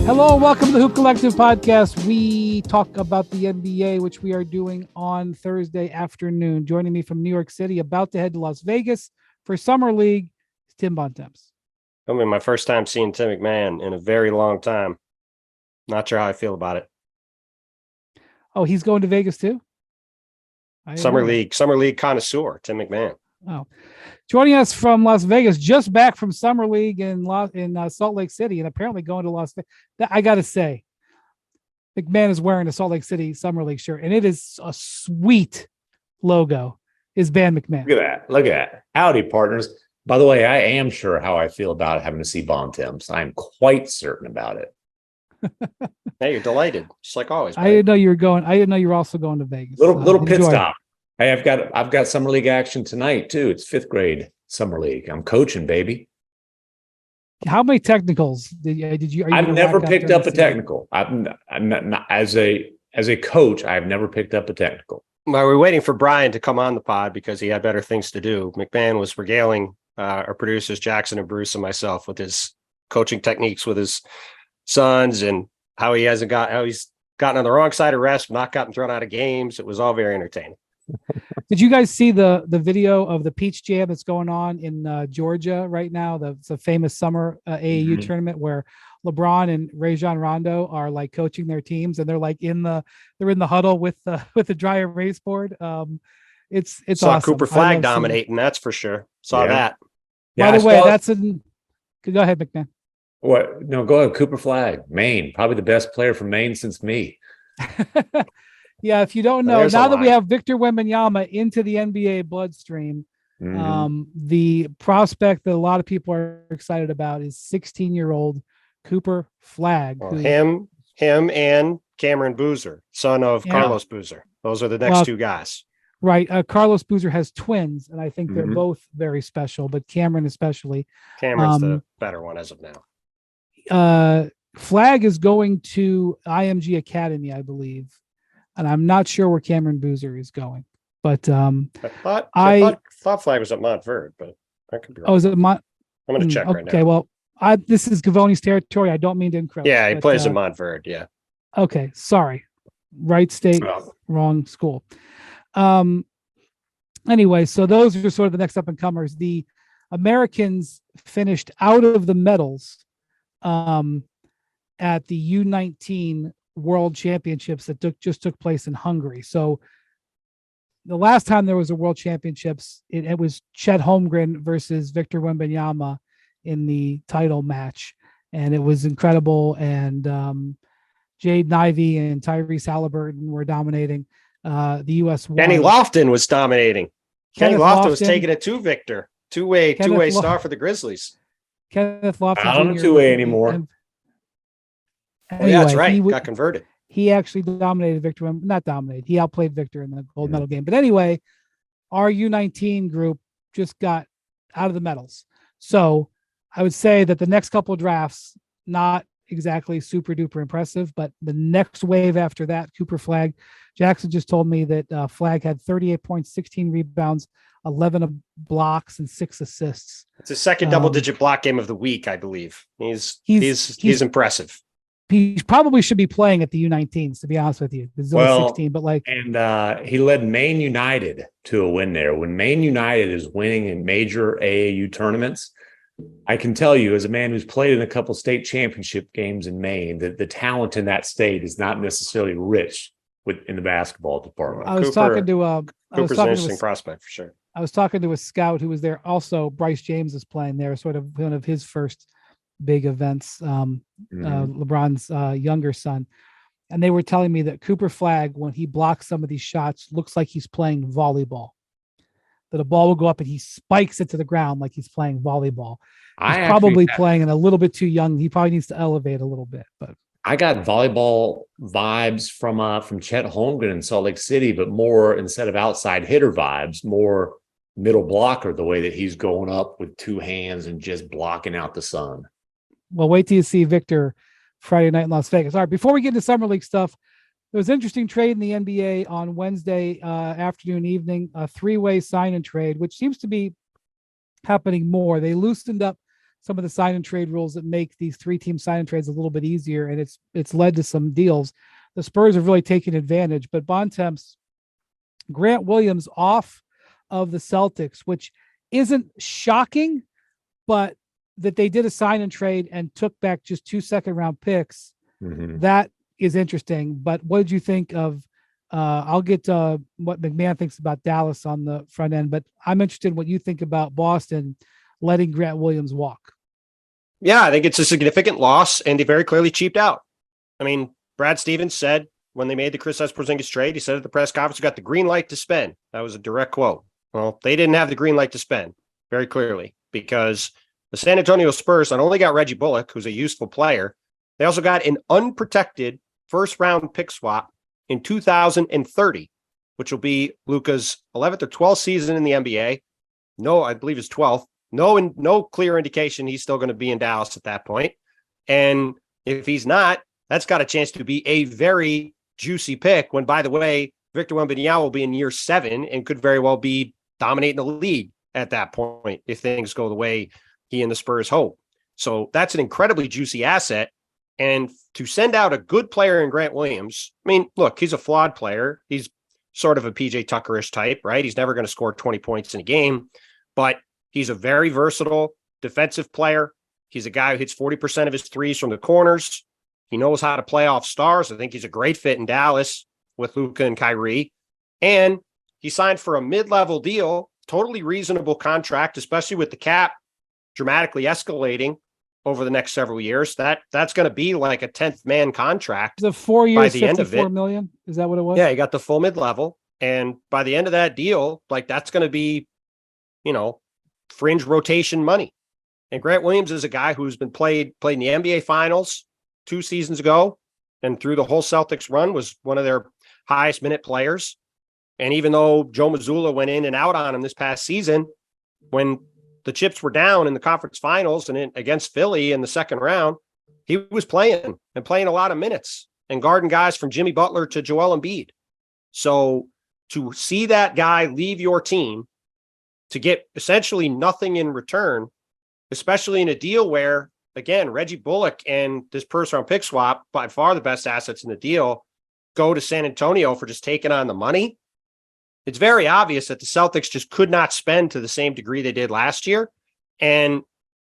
Hello, welcome to the Hoop Collective podcast. We talk about the NBA, which we are doing on Thursday afternoon. Joining me from New York City, about to head to Las Vegas for Summer League, is Tim Bontemps. I mean, my first time seeing Tim MacMahon in a very long time. Not sure how I feel about it. Oh, he's going to Vegas too? Summer League connoisseur, Tim MacMahon. Oh, joining us from Las Vegas, just back from Summer League in Salt Lake City, and apparently going to Las Vegas. I got to say, MacMahon is wearing a Salt Lake City Summer League shirt, and it is a sweet logo. Is Ban MacMahon? Look at that. Howdy, partners. By the way, I am sure how I feel about having to see Bontemps. I am quite certain about it. Hey, you're delighted, just like always. I didn't know you were going. I didn't know you were also going to Vegas. Little pit stop. Hey, I've got Summer League action tonight too. It's 5th grade Summer League. I'm coaching, baby. How many technicals did you? I've never picked up a technical. I'm not as a coach. I've never picked up a technical. While we're waiting for Brian to come on the pod because he had better things to do, MacMahon was regaling our producers Jackson and Bruce and myself with his coaching techniques with his sons and how he's gotten on the wrong side of refs, not gotten thrown out of games. It was all very entertaining. Did you guys see the video of the Peach Jam that's going on in Georgia right now? It's a famous summer AAU tournament where LeBron and Rajon Rondo are like coaching their teams, and they're like in the huddle with the dry erase board. It's saw awesome. Cooper Flag dominating, that's for sure. Saw that. Yeah, by the way, go ahead, MacMahon. What? No, go ahead. Cooper Flag, Maine, probably the best player from Maine since me. Yeah, if you don't know, now that we have Victor Wembanyama into the NBA bloodstream, the prospect that a lot of people are excited about is 16-year-old Cooper Flag. Well, him and Cameron Boozer, son of Carlos Boozer. Those are the next two guys. Right. Carlos Boozer has twins, and I think they're both very special, but Cameron especially. Cameron's the better one as of now. Flag is going to IMG Academy, I believe. And I'm not sure where Cameron Boozer is going, but I thought Flag was at Montverde, but I could be wrong. Oh, is it I'm going to check right now. Okay, well, this is Gavoni's territory. I don't mean to encroach. Yeah, he plays at Montverde. Yeah. Okay, sorry. Right state, wrong school. Anyway, so those are sort of the next up and comers. The Americans finished out of the medals at the U19 World Championships that just took place in Hungary. So the last time there was a World Championships, it was Chet Holmgren versus Victor Wembanyama in the title match, and it was incredible. And Jade Ivey and Tyrese Halliburton were dominating. The U.S. won. Kenny Lofton was dominating. Kenny Lofton was taking it to Victor. Two-way star for the Grizzlies. Kenneth Lofton. I don't know two-way anymore. Anyway, yeah, that's right. He got converted. He actually dominated Victor. Not dominated. He outplayed Victor in the gold medal game. But anyway, our U19 group just got out of the medals. So I would say that the next couple of drafts, not exactly super duper impressive, but the next wave after that, Cooper Flag. Jackson just told me that Flag had 38 points, 16 rebounds, 11 blocks, and 6 assists. It's his second double-digit block game of the week, I believe. He's impressive. He probably should be playing at the U19s, to be honest with you. He's only 16, but he led Maine United to a win there. When Maine United is winning in major AAU tournaments, I can tell you, as a man who's played in a couple state championship games in Maine, that the talent in that state is not necessarily rich in the basketball department. Cooper's an interesting prospect for sure. I was talking to a scout who was there. Also, Bryce James is playing there, sort of one of his first big events, LeBron's younger son. And they were telling me that Cooper Flag, when he blocks some of these shots, looks like he's playing volleyball. That a ball will go up and he spikes it to the ground like he's playing volleyball. He's probably playing it a little bit too young. He probably needs to elevate a little bit. But I got volleyball vibes from Chet Holmgren in Salt Lake City, but more, instead of outside hitter vibes, more middle blocker, the way that he's going up with two hands and just blocking out the sun. Well, wait till you see Victor Friday night in Las Vegas. All right, before we get into Summer League stuff, there was an interesting trade in the NBA on Wednesday afternoon, evening, a 3-way sign and trade, which seems to be happening more. They loosened up some of the sign and trade rules that make these 3-team sign and trades a little bit easier, and it's led to some deals. The Spurs have really taken advantage, but Bontemps, Grant Williams off of the Celtics, which isn't shocking, but that they did a sign and trade and took back just 2 second-round picks. That is interesting. But what did you think of? I'll get to what MacMahon thinks about Dallas on the front end, but I'm interested in what you think about Boston letting Grant Williams walk. Yeah, I think it's a significant loss, and they very clearly cheaped out. I mean, Brad Stevens said when they made the Kristaps Porzingis trade, he said at the press conference, "We got the green light to spend." That was a direct quote. Well, they didn't have the green light to spend very clearly, because the San Antonio Spurs not only got Reggie Bullock, who's a useful player, they also got an unprotected first-round pick swap in 2030, which will be Luka's 11th or 12th season in the NBA. No, I believe it's 12th. No clear indication he's still going to be in Dallas at that point. And if he's not, that's got a chance to be a very juicy pick when, by the way, Victor Wembanyama will be in year 7 and could very well be dominating the league at that point if things go the way he and the Spurs hope. So that's an incredibly juicy asset. And to send out a good player in Grant Williams, I mean, look, he's a flawed player. He's sort of a PJ Tucker-ish type, right? He's never going to score 20 points in a game, but he's a very versatile defensive player. He's a guy who hits 40% of his threes from the corners. He knows how to play off stars. I think he's a great fit in Dallas with Luka and Kyrie. And he signed for a mid-level deal, totally reasonable contract, especially with the cap dramatically escalating over the next several years. That's going to be like a 10th man contract. The 4 years, by the end of it. $54 million. Is that what it was? Yeah, he got the full mid-level. And by the end of that deal, like that's going to be, fringe rotation money. And Grant Williams is a guy who's been played in the NBA Finals 2 seasons ago, and through the whole Celtics run was one of their highest minute players. And even though Joe Mazzulla went in and out on him this past season, when the chips were down in the conference finals and against Philly in the second round, he was playing a lot of minutes and guarding guys from Jimmy Butler to Joel Embiid. So to see that guy leave your team to get essentially nothing in return, especially in a deal where, again, Reggie Bullock and this first-round pick swap, by far the best assets in the deal, go to San Antonio for just taking on the money. It's very obvious that the Celtics just could not spend to the same degree they did last year. And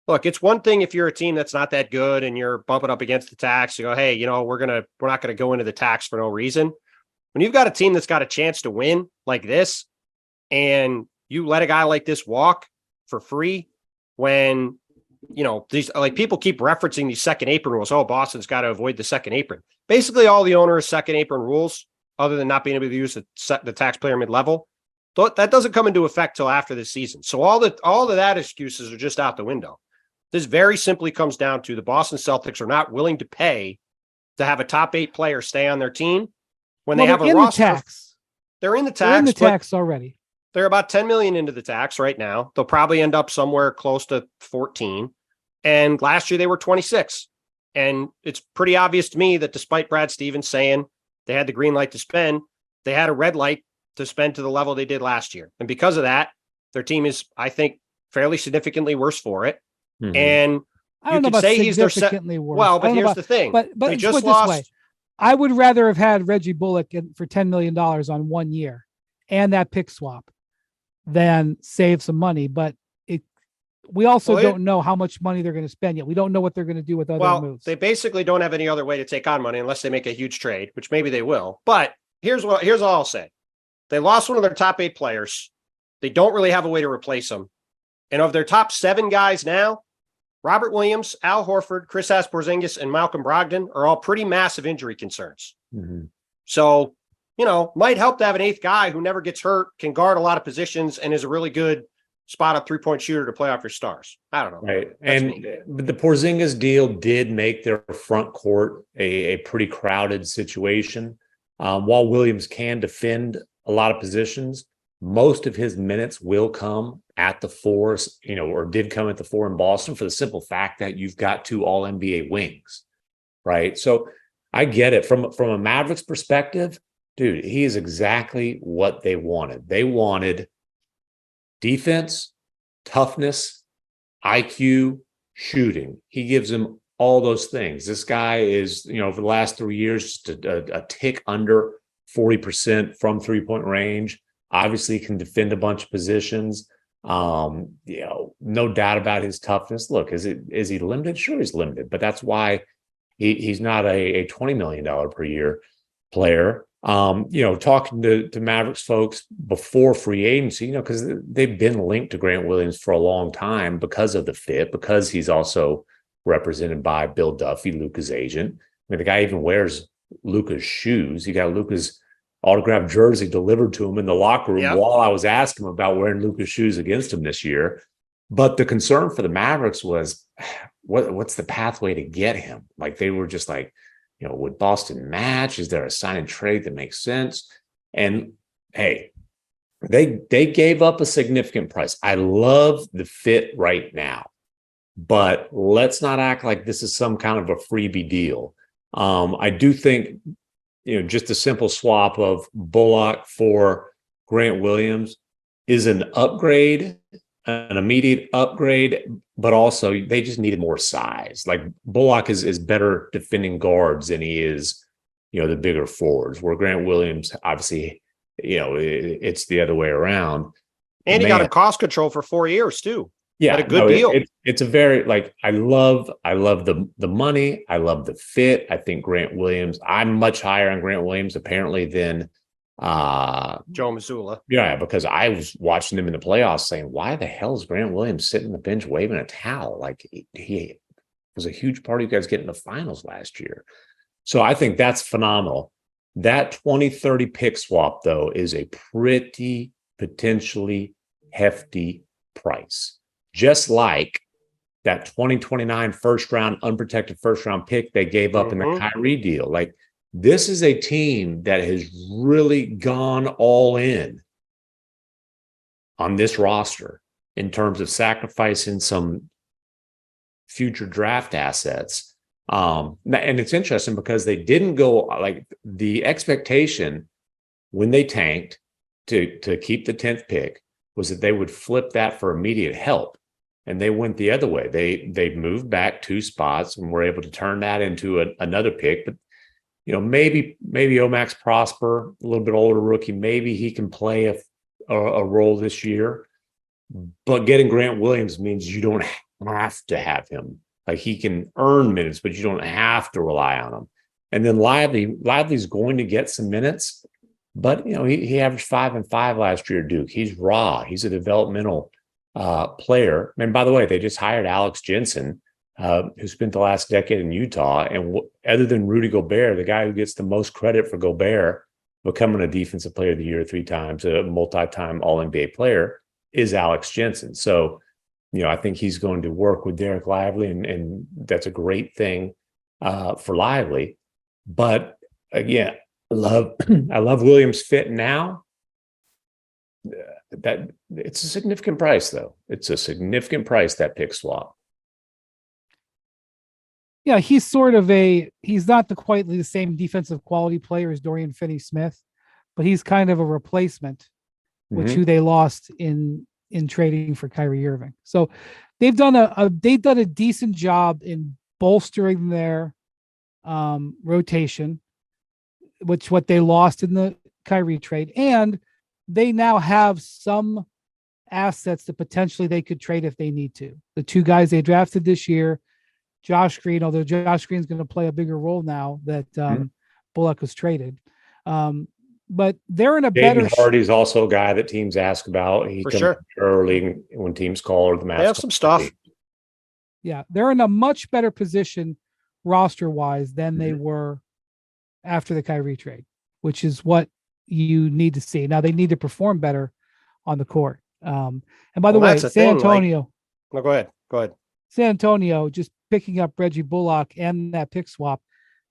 look, it's one thing if you're a team that's not that good and you're bumping up against the tax, you go, hey, we're not going to go into the tax for no reason. When you've got a team that's got a chance to win like this, and you let a guy like this walk for free when, these like people keep referencing these second apron rules. Oh, Boston's got to avoid the second apron. Basically, all the owner's second apron rules, other than not being able to use the taxpayer mid-level, that doesn't come into effect till after this season. So all of that excuses are just out the window. This very simply comes down to the Boston Celtics are not willing to pay to have a top 8 player stay on their team when they have a roster. They're in the tax. They're in the tax already. They're about 10 million into the tax right now. They'll probably end up somewhere close to 14. And last year they were 26. And it's pretty obvious to me that despite Brad Stevens saying they had the green light to spend, they had a red light to spend to the level they did last year. And because of that, their team is, I think, fairly significantly worse for it. Mm-hmm. And I don't know about significantly worse. Well, but here's the thing. But they just put this way. I would rather have had Reggie Bullock for $10 million on 1 year and that pick swap than save some money. But we also don't know how much money they're going to spend yet. We don't know what they're going to do with other moves. They basically don't have any other way to take on money unless they make a huge trade, which maybe they will. But here's all I'll say. They lost one of their top 8 players. They don't really have a way to replace them. And of their top 7 guys now, Robert Williams, Al Horford, Kristaps Porzingis, and Malcolm Brogdon are all pretty massive injury concerns. Mm-hmm. So, might help to have an 8th guy who never gets hurt, can guard a lot of positions, and is a really good spot-up three-point shooter to play off your stars. I don't know. Right. But the Porzingis deal did make their front court a pretty crowded situation. While Williams can defend a lot of positions, most of his minutes will come at the 4, or did come at the 4 in Boston for the simple fact that you've got 2 all-NBA wings, right? So I get it. From a Mavericks perspective, dude, he is exactly what they wanted. They wanted defense, toughness, IQ, shooting. He gives him all those things. This guy is, over the last 3 years, just a tick under 40% from 3-point range. Obviously can defend a bunch of positions. No doubt about his toughness. Look, is he limited? Sure, he's limited, but that's why he's not a $20 million per year player. Talking to Mavericks folks before free agency, because they've been linked to Grant Williams for a long time because of the fit, because he's also represented by Bill Duffy, Luka's agent. I mean, the guy even wears Luka's shoes. He got Luka's autographed jersey delivered to him in the locker room while I was asking him about wearing Luka's shoes against him this year. But the concern for the Mavericks was, what's the pathway to get him? Like, they were just like, would Boston match? Is there a sign and trade that makes sense? And hey, they gave up a significant price. I love the fit right now, but let's not act like this is some kind of a freebie deal. I do think, just a simple swap of Bullock for Grant Williams is an upgrade, an immediate upgrade, but also they just needed more size. Like, Bullock is better defending guards than he is, the bigger forwards, where Grant Williams, obviously, it's the other way around. And he got a cost control for 4 years too. Yeah, a good deal. It's a very, I love the money. I love the fit. I think Grant Williams, I'm much higher on Grant Williams apparently than Joe Mazzulla. Yeah, because I was watching him in the playoffs saying, why the hell is Grant Williams sitting on the bench waving a towel? Like, he was a huge part of you guys getting the finals last year. So I think that's phenomenal. That 2030 pick swap, though, is a pretty potentially hefty price. Just like that 2029 unprotected first round pick they gave up in the Kyrie deal. Like, this is a team that has really gone all in on this roster in terms of sacrificing some future draft assets. And it's interesting because they didn't go, like, the expectation when they tanked to keep the 10th pick was that they would flip that for immediate help. And they went the other way. They moved back 2 spots and were able to turn that into another pick. But, maybe Omax Prosper, a little bit older rookie, maybe he can play a role this year. But getting Grant Williams means you don't have to have him. Like, he can earn minutes, but you don't have to rely on him. And then Lively's going to get some minutes, but he averaged 5 and 5 last year at Duke. He's raw. He's a developmental player. And by the way, they just hired Alex Jensen, who spent the last decade in Utah. And other than Rudy Gobert, the guy who gets the most credit for Gobert becoming a defensive player of the year 3 times, a multi-time All-NBA player, is Alex Jensen. So, I think he's going to work with Derek Lively, and that's a great thing for Lively. But again, I love Williams' fit now. That it's a significant price, though. It's a significant price, that pick swap. Yeah, he's not quite the same defensive quality player as Dorian Finney-Smith, but he's kind of a replacement, which who they lost in trading for Kyrie Irving. So they've done a decent job in bolstering their rotation, what they lost in the Kyrie trade, and they now have some assets that potentially they could trade if they need to. The 2 guys they drafted this year, Josh Green, although Josh Green's going to play a bigger role now that Bullock was traded. But they're in a better. Hardy's also a guy that teams ask about. He comes early when teams call, or the Mavs. They have some stuff. Yeah, they're in a much better position roster-wise than they were after the Kyrie trade, which is what you need to see. Now they need to perform better on the court. And by the way, San Antonio. No, go ahead. San Antonio just picking up Reggie Bullock and that pick swap,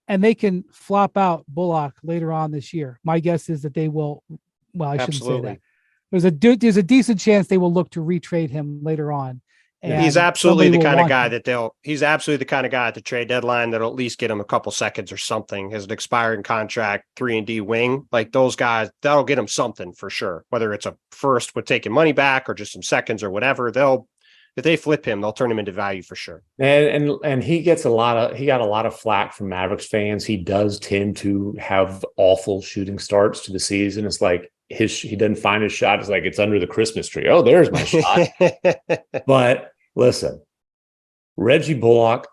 and they can flop out Bullock later on this year. My guess is that they will. Well, I shouldn't say that. There's a decent chance they will look to retrade him later on. And he's absolutely the kind of guy he's absolutely the kind of guy at the trade deadline that'll at least get him a couple seconds or something. Has an expiring contract, 3-and-D wing, like those guys, that'll get him something for sure. Whether it's a first with taking money back or just some seconds or whatever, they'll if they flip him, they'll turn him into value for sure. And he got a lot of flack from Mavericks fans. He does tend to have awful shooting starts to the season. It's like he doesn't find his shot. It's like it's under the Christmas tree. Oh, there's my shot. But listen, Reggie Bullock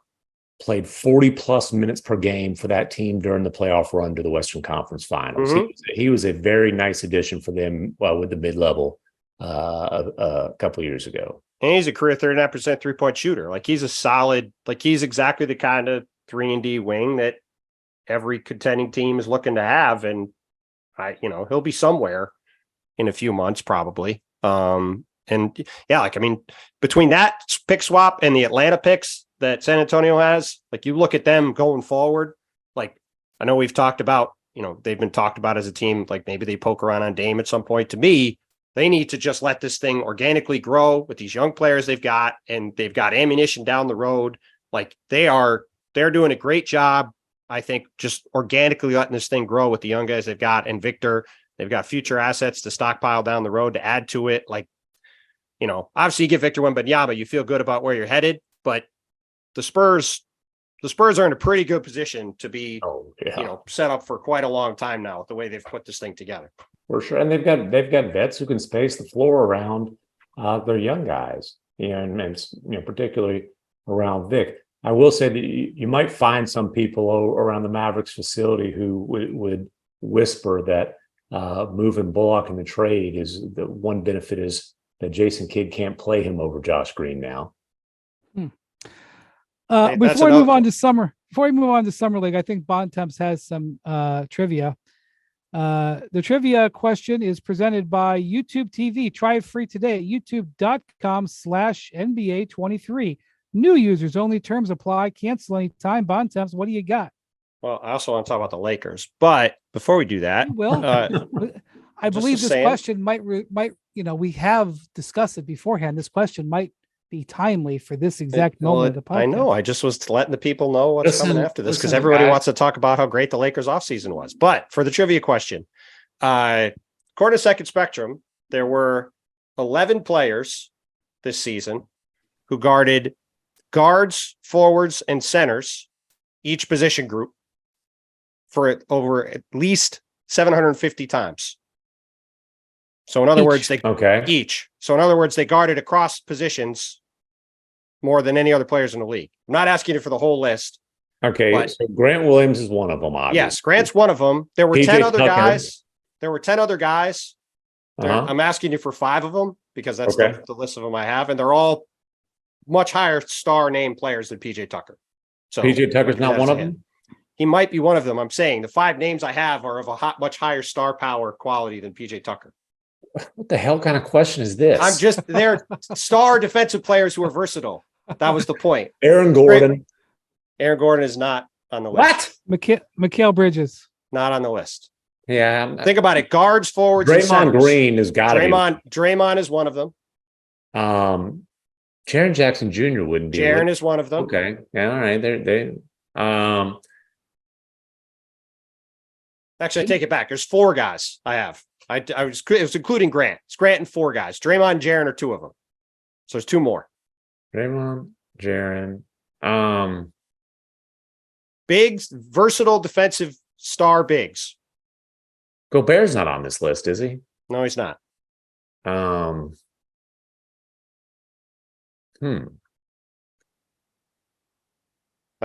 played 40 plus minutes per game for that team during the playoff run to the Western Conference Finals. Mm-hmm. He was a very nice addition for them with the mid-level a couple of years ago. And he's a career 39% 3-point shooter. Like he's a solid, like he's exactly the kind of 3-and-D wing that every contending team is looking to have. And he'll be somewhere in a few months, probably. And yeah, like, I mean, between that pick swap and the Atlanta picks that San Antonio has, like you look at them going forward, like I know we've talked about, they've been talked about as a team, like maybe they poke around on Dame at some point. To me, they need to just let this thing organically grow with these young players they've got, and they've got ammunition down the road. Like they're doing a great job, I think, just organically letting this thing grow with the young guys they've got. And Victor, they've got future assets to stockpile down the road to add to it. Like, obviously you get Victor Wembanyama, you feel good about where you're headed, but the Spurs are in a pretty good position to be, set up for quite a long time now with the way they've put this thing together. For sure. And they've got vets who can space the floor around their young guys, and particularly around Vic. I will say that you might find some people around the Mavericks facility who would whisper that moving Bullock in the trade is the one benefit is that Jason Kidd can't play him over Josh Green now. Before we move on to summer league, I think Bontemps has some trivia. The trivia question is presented by YouTube TV. Try it free today at youtube.com/NBA23. New users only, terms apply. Cancel anytime. Bontemps, what do you got? Well, I also want to talk about the Lakers, but before we do that, I believe this question might, we have discussed it beforehand. This question might be timely for this exact moment of the podcast. I know. I just was letting the people know what's coming after this because everybody wants to talk about how great the Lakers offseason was. But for the trivia question, according to Second Spectrum, there were 11 players this season who guarded guards, forwards, and centers, each position group, for over at least 750 times. So in other words, each. So in other words, they guarded across positions more than any other players in the league. I'm not asking you for the whole list. Okay, so Grant Williams is one of them, obviously. Yes, Grant's one of them. There were 10 other guys. I'm asking you for 5 of them because that's the list of them I have. And they're all much higher star name players than PJ Tucker. So PJ Tucker's not one of them? He might be one of them. I'm saying the 5 names I have are of a much higher star power quality than PJ Tucker. What the hell kind of question is this? They're star defensive players who are versatile. That was the point. Aaron Gordon is not on the list. What? Mikal Bridges. Not on the list. Yeah. Think about it. Guards, forwards, Draymond Green has got to be. Draymond is one of them. Jaren Jackson Jr. wouldn't be. Jaren is one of them. Okay. Yeah. All right. Actually, I take it back. There's 4 guys I have. It was including Grant. It's Grant and 4 guys. Draymond and Jaren are 2 of them. So there's 2 more. Draymond, Jaren. Bigs, versatile defensive star bigs. Gobert's not on this list, is he? No, he's not. I'll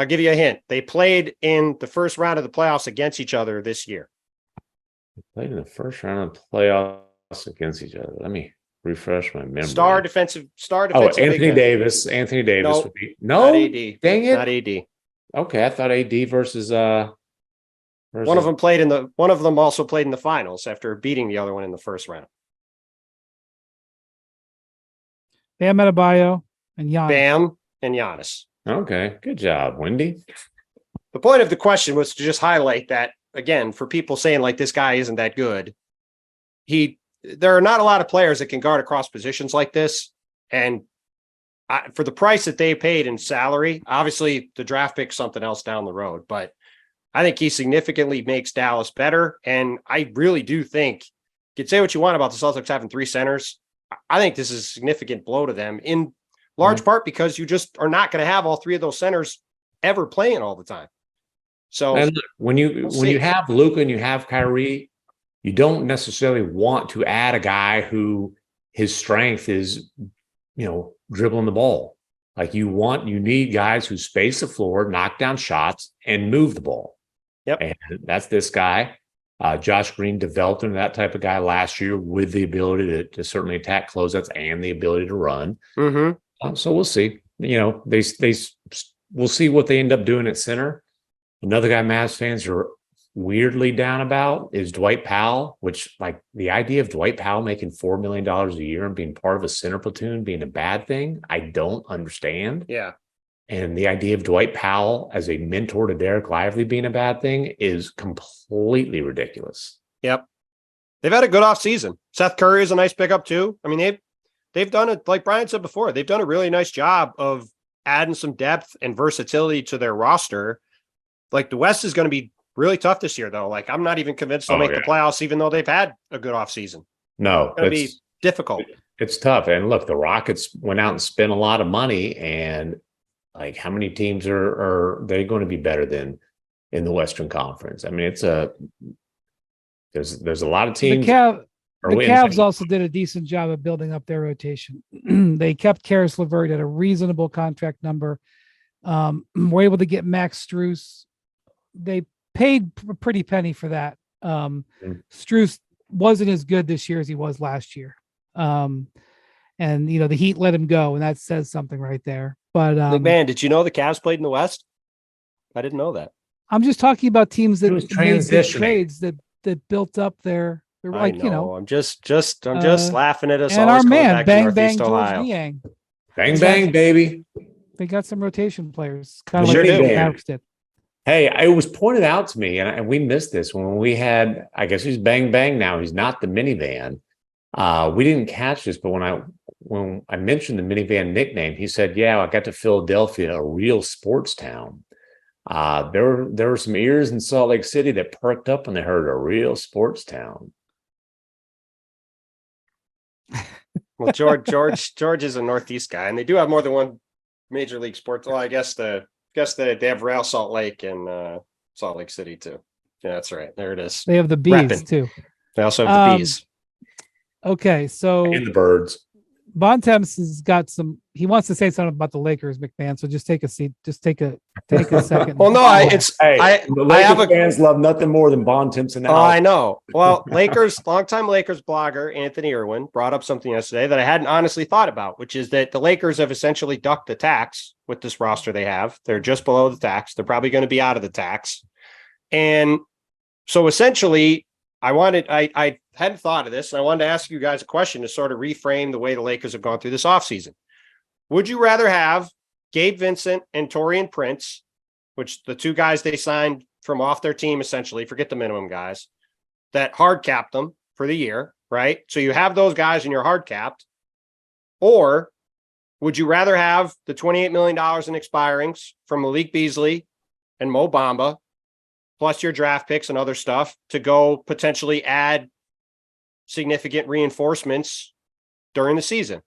give you a hint. They played in the first round of the playoffs against each other this year. They played in the first round of playoffs against each other. Let me refresh my memory. Star defensive. Anthony Davis. Anthony Davis would be not AD. Dang it. Not AD. Okay, I thought AD versus one of them also played in the finals after beating the other one in the first round. Bam Adebayo and Giannis. Bam and Giannis. Okay, good job, Wendy. The point of the question was to just highlight that, again, for people saying like this guy isn't that good, there are not a lot of players that can guard across positions like this. And for the price that they paid in salary, obviously the draft pick's something else down the road, but I think he significantly makes Dallas better. And I really do think, you can say what you want about the Celtics having 3 centers. I think this is a significant blow to them in large part because you just are not going to have all three of those centers ever playing all the time. So and look, when you have Luka and you have Kyrie, you don't necessarily want to add a guy who his strength is, dribbling the ball. Like you need guys who space the floor, knock down shots, and move the ball. Yep. And that's this guy. Josh Green developed into that type of guy last year with the ability to certainly attack closeouts and the ability to run. Mm-hmm. So we'll see. We'll see what they end up doing at center. Another guy Mavs fans are weirdly down about is Dwight Powell, which like the idea of Dwight Powell making $4 million a year and being part of a center platoon being a bad thing, I don't understand. Yeah. And the idea of Dwight Powell as a mentor to Derek Lively being a bad thing is completely ridiculous. Yep. They've had a good offseason. Seth Curry is a nice pickup too. I mean, they've done it, like Brian said before, they've done a really nice job of adding some depth and versatility to their roster. Like the West is going to be really tough this year, though. Like I'm not even convinced they'll make the playoffs, even though they've had a good offseason. No, it's going to be difficult. It's tough. And look, the Rockets went out and spent a lot of money, and like how many teams are they going to be better than in the Western Conference? I mean, there's a lot of teams. The Cavs also did a decent job of building up their rotation. They kept Karis LeVert at a reasonable contract number. Were able to get Max Strus. They paid a pretty penny for that. Strus wasn't as good this year as he was last year. And the Heat let him go, and that says something right there. But MacMahon, did you know the Cavs played in the West? I didn't know that. I'm just talking about teams that made big trades that built up their like, I'm just laughing at us. And our man, Bang Bang George Niang. Bang Bang, baby. They got some rotation players. Kind of sure like do. the Cavs did. Hey, it was pointed out to me, and we missed this when we had, I guess he's Bang Bang now. He's not the minivan. We didn't catch this, but when I mentioned the minivan nickname, he said, yeah, I got to Philadelphia, a real sports town. There were some ears in Salt Lake City that perked up when they heard a real sports town. Well, George is a Northeast guy, and they do have more than one major league sports. Well, I guess they have Real Salt Lake and Salt Lake City too. Yeah, that's right. There it is. They have the bees too. They also have the bees. Okay, so And the birds. Bontemps has got some. He wants to say something about the Lakers, McMahon. So just take a seat. Just take a second. Well, no, the Lakers fans love nothing more than Bontemps. Oh, I know. Well, longtime Lakers blogger Anthony Irwin brought up something yesterday that I hadn't honestly thought about, which is that the Lakers have essentially ducked the tax with this roster they have. They're just below the tax. They're probably going to be out of the tax, and so essentially, I hadn't thought of this, and I wanted to ask you guys a question to sort of reframe the way the Lakers have gone through this offseason. Would you rather have Gabe Vincent and Taurean Prince, which the two guys they signed from off their team, essentially, forget the minimum guys, that hard capped them for the year, right? So you have those guys and you're hard capped. Or would you rather have the $28 million in expirings from Malik Beasley and Mo Bamba, plus your draft picks and other stuff, to go potentially add significant reinforcements during the season?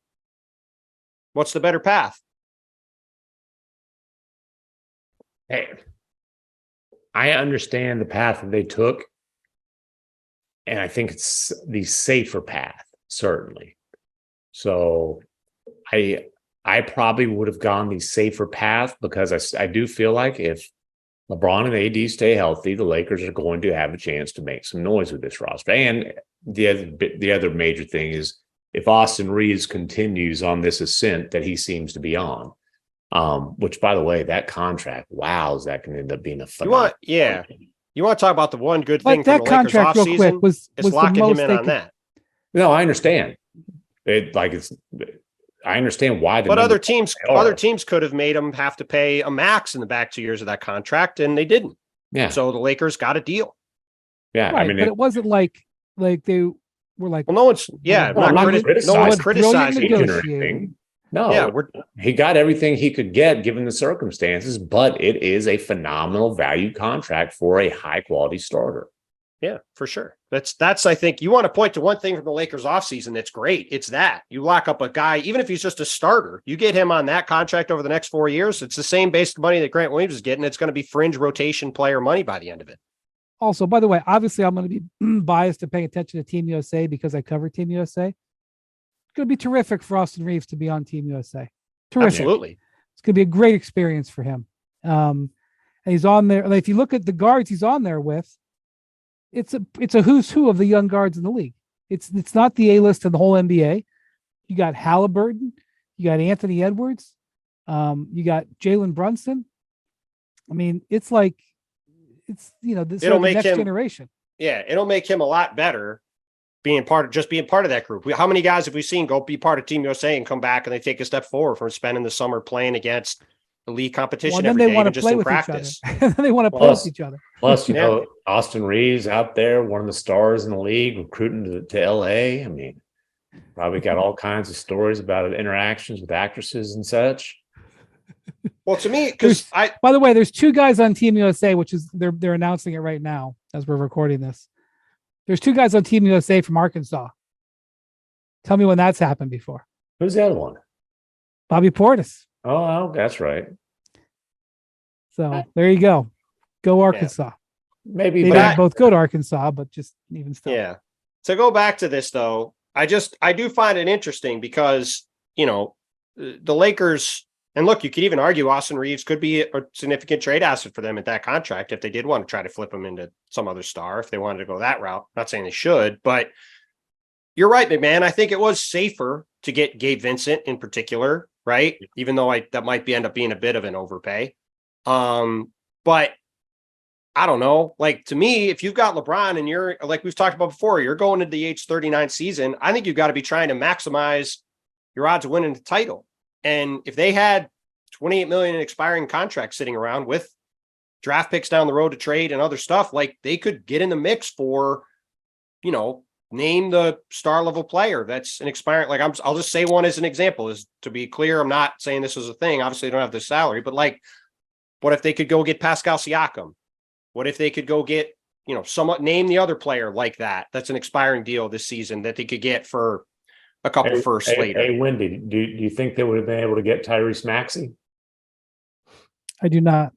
What's the better path? Hey, I understand the path that they took, and I think it's the safer path, certainly. So I probably would have gone the safer path because I do feel like if LeBron and AD stay healthy, the Lakers are going to have a chance to make some noise with this roster. And the other major thing is if Austin Reeves continues on this ascent that he seems to be on, which, by the way, that contract, wow, is that going to end up being a phenomenal? You want to talk about the one good thing that from the contract Lakers real quick offseason? was locking him in on that. No, I understand. I understand why. But other teams could have made him have to pay a max in the back 2 years of that contract, and they didn't. Yeah. So the Lakers got a deal. Yeah, right, but it wasn't like they were like. Well, no one's criticizing him or anything. No, he got everything he could get given the circumstances, but it is a phenomenal value contract for a high quality starter. Yeah, for sure. That's I think you want to point to one thing from the Lakers offseason that's great. It's that you lock up a guy, even if he's just a starter, you get him on that contract over the next 4 years. It's the same base money that Grant Williams is getting. It's going to be fringe rotation player money by the end of it. Also, by the way, obviously I'm going to be biased to paying attention to Team USA because I cover Team USA. It's going to be terrific for Austin Reeves to be on Team USA. Terrific. Absolutely. It's going to be a great experience for him. And he's on there. Like, if you look at the guards he's on there with, it's a who's who of the young guards in the league. It's not the A-list in the whole NBA. You got Halliburton, you got Anthony Edwards, you got Jalen Brunson. I mean, it's like this It'll make next him, generation. Yeah, it'll make him a lot better being part of that group. How many guys have we seen go be part of Team USA and come back and they take a step forward from spending the summer playing against elite competition Well, every day want and to just play in with practice? Each other. They want to play with each other. Plus, Austin Reeves out there, one of the stars in the league, recruiting to LA. I mean, probably got all kinds of stories about interactions with actresses and such. Well, to me, because by the way, there's 2 guys on Team USA, which is they're announcing it right now as we're recording this. There's 2 guys on Team USA from Arkansas. Tell me when that's happened before. Who's the other one? Bobby Portis. Oh, that's right. So there you go. Go Arkansas. Yeah. Maybe they didn't both go to Arkansas, but just even still. Yeah. To go back to this though, I do find it interesting because, the Lakers, and look, you could even argue Austin Reeves could be a significant trade asset for them at that contract if they did want to try to flip him into some other star, if they wanted to go that route. Not saying they should, but you're right, MacMahon. I think it was safer to get Gabe Vincent in particular, right? Even though that might end up being a bit of an overpay. But I don't know. Like, to me, if you've got LeBron and you're, like we've talked about before, you're going into the age 39 season, I think you've got to be trying to maximize your odds of winning the title. And if they had $28 million in expiring contracts sitting around with draft picks down the road to trade and other stuff, like, they could get in the mix for, name the star level player that's an expiring. Like, I'll just say one as an example. Is to be clear, I'm not saying this is a thing. Obviously, they don't have the salary, but like, what if they could go get Pascal Siakam? What if they could go get, name the other player like that? That's an expiring deal this season that they could get for a couple firsts later. Hey, Wendy, do you think they would have been able to get Tyrese Maxey? I do not.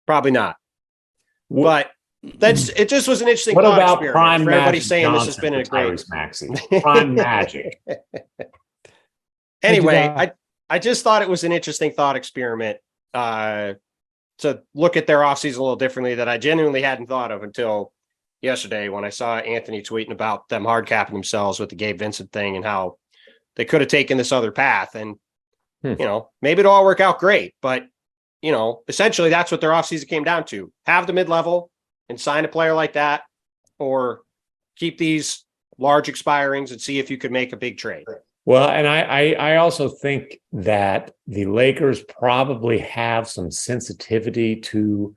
Probably not. But it just was an interesting what thought about experiment. Prime For everybody Magic saying Johnson this has been a for great Tyrese Maxey. Prime Magic. Anyway, I just thought it was an interesting thought experiment to look at their offseason a little differently that I genuinely hadn't thought of until yesterday when I saw Anthony tweeting about them hard capping themselves with the Gabe Vincent thing and how they could have taken this other path. And, maybe it'll all work out great. But, essentially that's what their offseason came down to. Have the mid-level and sign a player like that, or keep these large expirings and see if you could make a big trade. Well, and I also think that the Lakers probably have some sensitivity to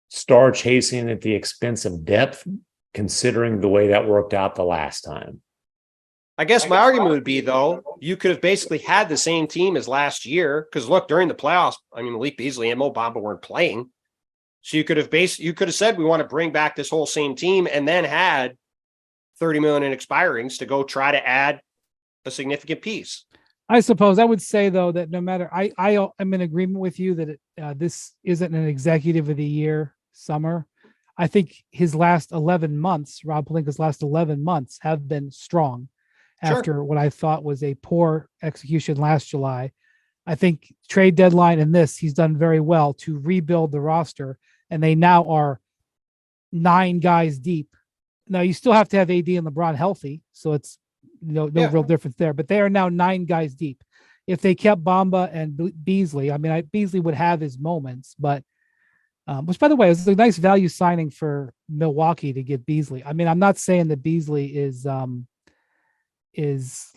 star chasing at the expense of depth, considering the way that worked out the last time. I guess my argument would be, though, you could have basically had the same team as last year. Because look, during the playoffs, Malik Beasley and Mo Bamba weren't playing. So you could have said, we want to bring back this whole same team and then had $30 million in expirings to go try to add a significant piece. I suppose I would say, though, that no matter, I am in agreement with you that this isn't an executive of the year summer. I think his last 11 months, Rob Pelinka's last 11 months have been strong after what I thought was a poor execution last July. I think trade deadline and this, he's done very well to rebuild the roster, and they now are 9 guys deep. Now you still have to have AD and LeBron healthy, so it's no real difference there, but they are now 9 guys deep. If they kept Bamba and Beasley, Beasley would have his moments, but which, by the way, is a nice value signing for Milwaukee to get Beasley. I'm not saying that Beasley is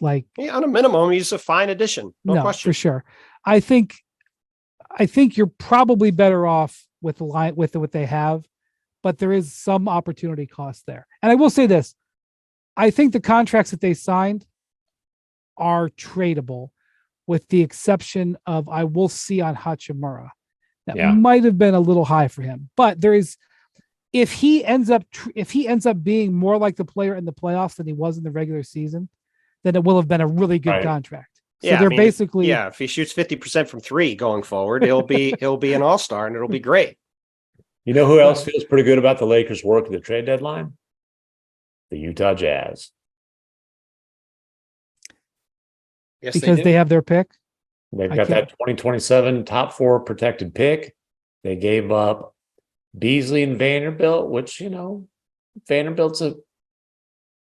like, on a minimum, he's a fine addition. No question. For sure. I think you're probably better off with what they have, but there is some opportunity cost there. And I will say this, I think the contracts that they signed are tradable, with the exception of, I will see on Hachimura. That might have been a little high for him, but there is, if he ends up being more like the player in the playoffs than he was in the regular season, then it will have been a really good contract. So they're basically if he shoots 50% from three going forward, he'll be an all-star and it'll be great. You know who else feels pretty good about the Lakers' work at the trade deadline? The Utah Jazz. Yes, because they have their pick. They've got that 2027 top 4 protected pick. They gave up Beasley and Vanderbilt, which, Vanderbilt's a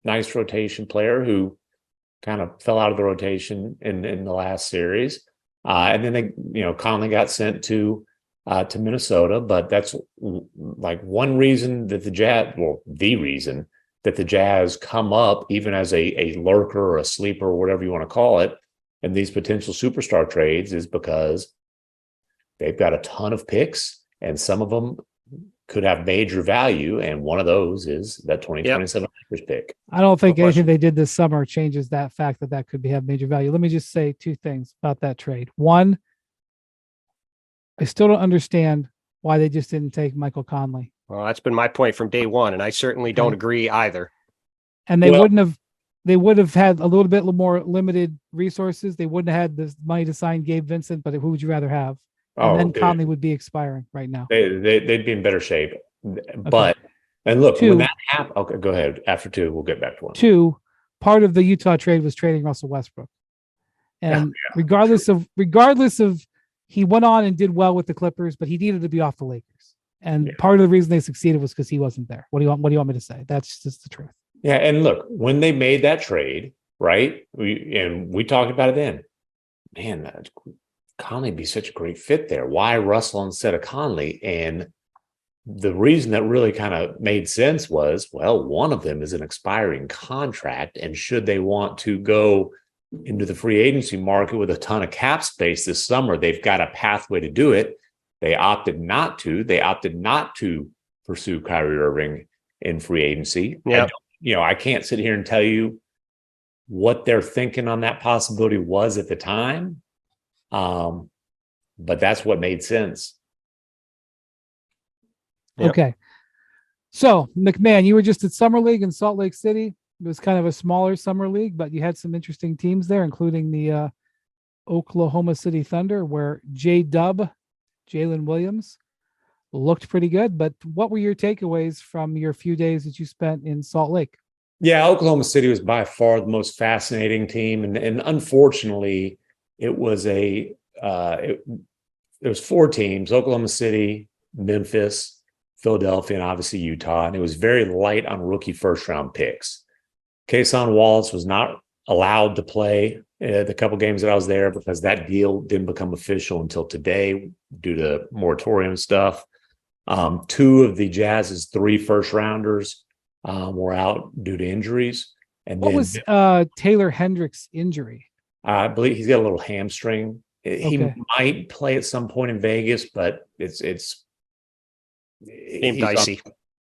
nice rotation player who kind of fell out of the rotation in the last series. And then they, Conley got sent to Minnesota, but that's like one reason that the reason that the Jazz come up even as a lurker or a sleeper or whatever you want to call it in these potential superstar trades is because they've got a ton of picks and some of them could have major value. And one of those is that 2027 Lakers pick. I don't think anything they did this summer changes that fact that could have major value. Let me just say 2 things about that trade. One, I still don't understand why they just didn't take Michael Conley. Well, that's been my point from day one, and I certainly don't agree either. And they would have had a little bit more limited resources. They wouldn't have had the money to sign Gabe Vincent, but who would you rather have? And then Conley would be expiring right now. They'd be in better shape. But, and look, when that happened, okay, go ahead. After 2, we'll get back to 1. 2, part of the Utah trade was trading Russell Westbrook. And regardless of he went on and did well with the Clippers, but he needed to be off the Lakers. And part of the reason they succeeded was because he wasn't there. What do you want me to say? That's just the truth. Yeah. And look, when they made that trade, right? We talked about it then. Man, Conley would be such a great fit there. Why Russell instead of Conley? And the reason that really kind of made sense was, well, one of them is an expiring contract. And should they want to go into the free agency market with a ton of cap space this summer, they've got a pathway to do it. They opted not to. They opted not to pursue Kyrie Irving in free agency. Yeah. I can't sit here and tell you what their thinking on that possibility was at the time. But that's what made sense. Yep. Okay. So, MacMahon, you were just at Summer League in Salt Lake City. It was kind of a smaller summer league, but you had some interesting teams there, including the Oklahoma City Thunder, where Jalen Williams, looked pretty good. But what were your takeaways from your few days that you spent in Salt Lake? Yeah, Oklahoma City was by far the most fascinating team. And unfortunately, it was it was 4 teams: Oklahoma City, Memphis, Philadelphia, and obviously Utah. And it was very light on rookie first-round picks. Kason Wallace was not allowed to play the couple games that I was there because that deal didn't become official until today due to moratorium stuff. 2 of the Jazz's 3 first-rounders were out due to injuries. And what was Taylor Hendricks' injury? I believe he's got a little hamstring. He might play at some point in Vegas, but it's dicey.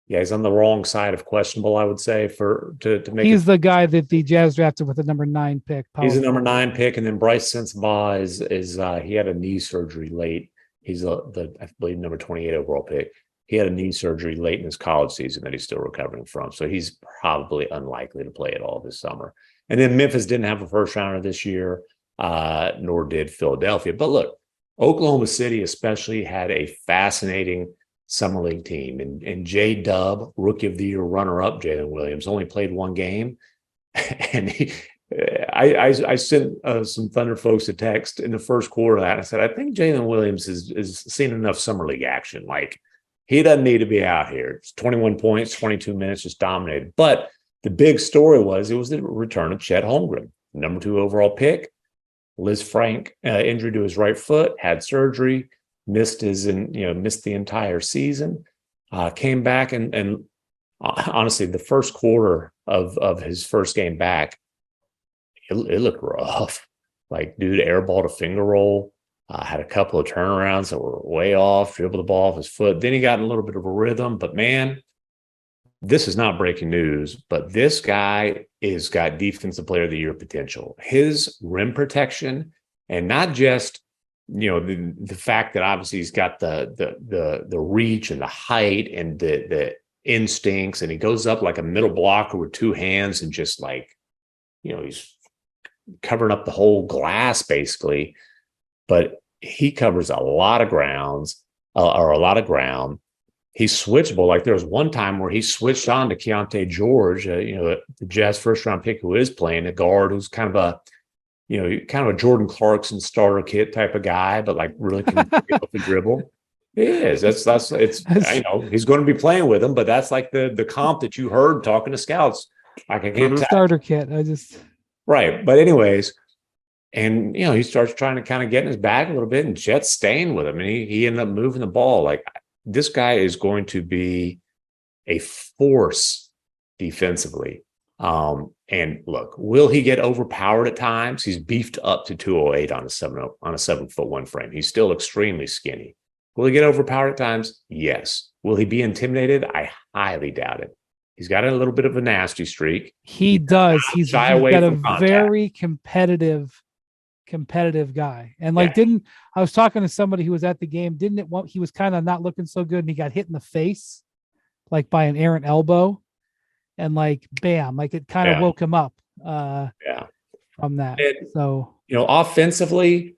He's on the wrong side of questionable, I would say, to make. He's the guy that the Jazz drafted with the number 9 pick. He's a number 9 pick, and then Bryce Sensabaugh is he had a knee surgery late. He's the I believe number 28 overall pick. He had a knee surgery late in his college season that he's still recovering from, so he's probably unlikely to play at all this summer. And then Memphis didn't have a first rounder this year, nor did Philadelphia. But look, Oklahoma City especially had a fascinating summer league team, and J-Dub, rookie of the year runner-up Jalen Williams, only played 1 game. And I sent some Thunder folks a text in the first quarter of that. I said, I think Jalen Williams is seen enough summer league action. Like, he doesn't need to be out here. It's 21 points, 22 minutes, just dominated. But the big story was it was the return of Chet Holmgren, number 2 overall pick. Liz Frank, injury to his right foot, had surgery, missed the entire season, came back and honestly, the first quarter of his first game back, it looked rough. Like, dude, airballed a finger roll, had a couple of turnarounds that were way off, dribbled the ball off his foot. Then he got in a little bit of a rhythm, but man, this is not breaking news, but this guy is got defensive player of the year potential. His rim protection, and not just the fact that obviously he's got the reach and the height and the instincts, and he goes up like a middle blocker with two hands and just like, he's covering up the whole glass basically. But he covers a lot of grounds or a lot of ground. He's switchable. Like there was one time where he switched on to Keontae George, the Jazz first round pick who is playing a guard who's kind of a Jordan Clarkson starter kit type of guy, but like really can get off the dribble. He is. He's going to be playing with him, but that's like the comp that you heard talking to scouts. Like I can't starter kit. Right. But anyways, and he starts trying to kind of get in his bag a little bit, and Chet's staying with him, and he ended up moving the ball. Like this guy is going to be a force defensively. And look, will he get overpowered at times? He's beefed up to 208 on a 7'1" frame. He's still extremely skinny. Will he get overpowered at times? Yes. Will he be intimidated? I highly doubt it. He's got a little bit of a nasty streak. He does. He's got a very competitive guy. And I was talking to somebody who was at the game, he was kind of not looking so good, and he got hit in the face like by an errant elbow, and like bam, like it kind of woke him up from that. So offensively,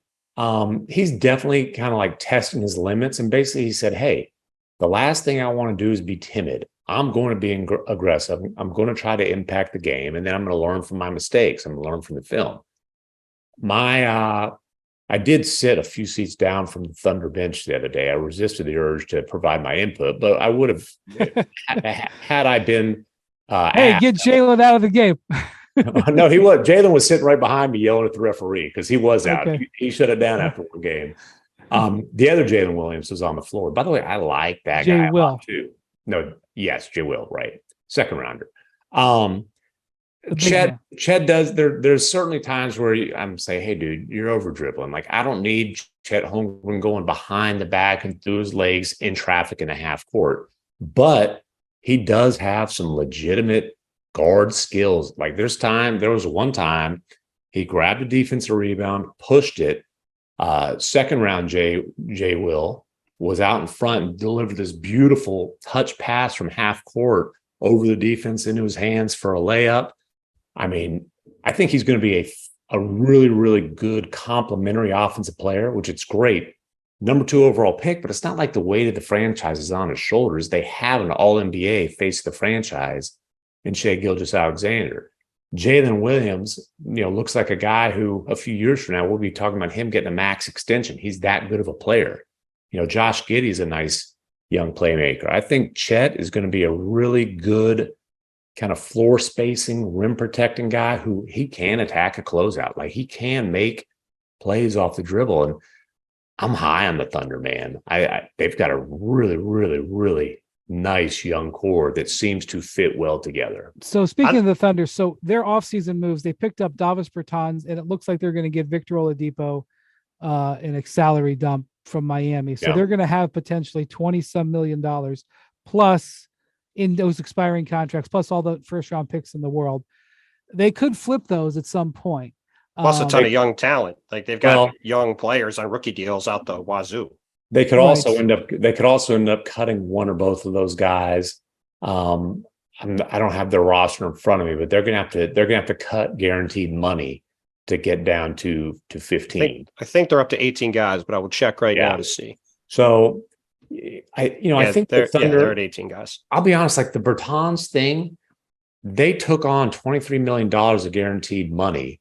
he's definitely kind of like testing his limits, and basically he said, hey, the last thing I want to do is be timid. I'm going to be aggressive. I'm going to try to impact the game, and then I'm going to learn from my mistakes. I'm going to learn from the film. I did sit a few seats down from the Thunder bench the other day. I resisted the urge to provide my input, but I would have had I been. Hey, get Jalen out of the game. No, he was. Jalen was sitting right behind me yelling at the referee because he was out. Okay. He shut it down after one game. The other Jalen Williams was on the floor. By the way, I like that guy a lot too. No, yes, Jay Will, right. Second rounder. Chet does. There's certainly times where I'm saying, hey, dude, you're over dribbling. Like, I don't need Chet Holmgren going behind the back and through his legs in traffic in a half court. But he does have some legitimate guard skills. Like there was one time he grabbed a defensive rebound, pushed it. Second round, Jay Will was out in front and delivered this beautiful touch pass from half court over the defense into his hands for a layup. I mean, I think he's going to be a really, really good complementary offensive player, which it's great. Number 2 overall pick, but it's not like the weight of the franchise is on his shoulders. They have an all-NBA face of the franchise in Shai Gilgeous-Alexander. Jalen Williams, looks like a guy who a few years from now, we'll be talking about him getting a max extension. He's that good of a player. Josh Giddey's a nice young playmaker. I think Chet is going to be a really good kind of floor spacing, rim protecting guy who he can attack a closeout. Like he can make plays off the dribble. And I'm high on the Thunder, man. They've got a really, really, really nice young core that seems to fit well together. So speaking of the Thunder, so their offseason moves, they picked up Davis Bertans, and it looks like they're going to give Victor Oladipo in a salary dump from Miami. So they're going to have potentially $20-some million plus in those expiring contracts, plus all the first round picks in the world. They could flip those at some point. Plus a ton of young talent. Like they've got young players on rookie deals out the wazoo. They could also end up cutting one or both of those guys. I don't have their roster in front of me, but they're gonna have to cut guaranteed money to get down to 15. I think they're up to 18 guys, but I will check now to see. So I think the Thunder, they're at 18 guys. I'll be honest, like the Bertans thing, they took on $23 million of guaranteed money.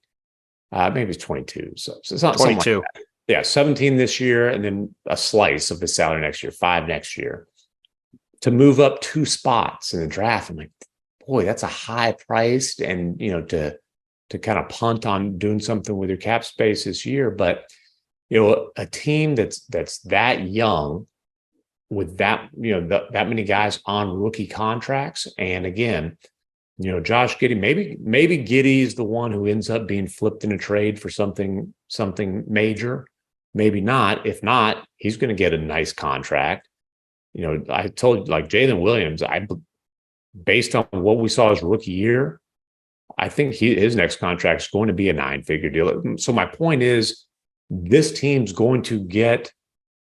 Maybe it's 22. So it's not 22. Like 17 this year, and then a slice of the salary next year, 5 next year, to move up 2 spots in the draft. I'm like, boy, that's a high price, and to kind of punt on doing something with your cap space this year. But a team that's that young with that that many guys on rookie contracts, and again, Josh Giddey, maybe Giddey is the one who ends up being flipped in a trade for something major. Maybe not. If not, he's going to get a nice contract. I told you, like Jalen Williams, based on what we saw his rookie year, I think his next contract is going to be a 9-figure deal. So my point is, this team's going to get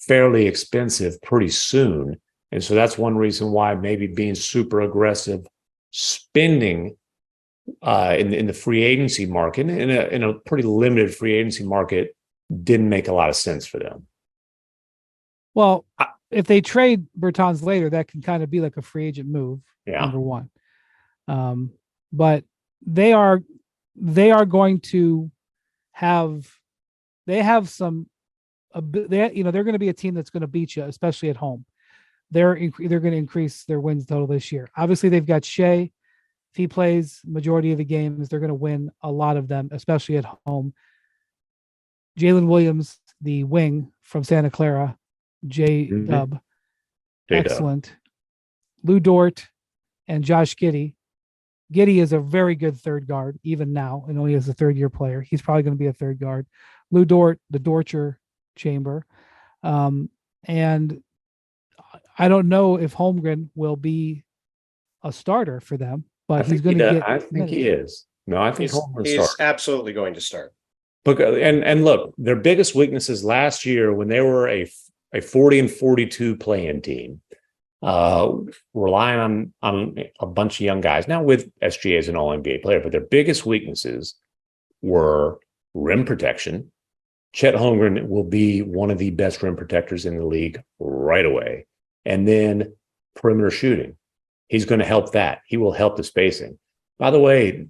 fairly expensive pretty soon. And so that's one reason why maybe being super aggressive spending in the free agency market, in a pretty limited free agency market, didn't make a lot of sense for them. Well, if they trade Bertans later, that can kind of be like a free agent move. Yeah. Number one, but they are going to have some. They're going to be a team that's going to beat you, especially at home. They're going to increase their wins total this year. Obviously, they've got Shea. If he plays majority of the games, they're going to win a lot of them, especially at home. Jalen Williams, the wing from Santa Clara, J-Dub, excellent. Lou Dort and Josh Giddey. Giddey is a very good third guard, even now, and only as a third-year player. He's probably going to be a third guard. Lou Dort, the Dortcher chamber. And I don't know if Holmgren will be a starter for them, but he's going to get. I think he is. No, I think he's absolutely going to start. And look, their biggest weaknesses last year when they were a 40-42 play-in team, relying on a bunch of young guys. Now with SGA as an All-NBA player, but their biggest weaknesses were rim protection. Chet Holmgren will be one of the best rim protectors in the league right away. And then perimeter shooting. He's going to help that. He will help the spacing. By the way,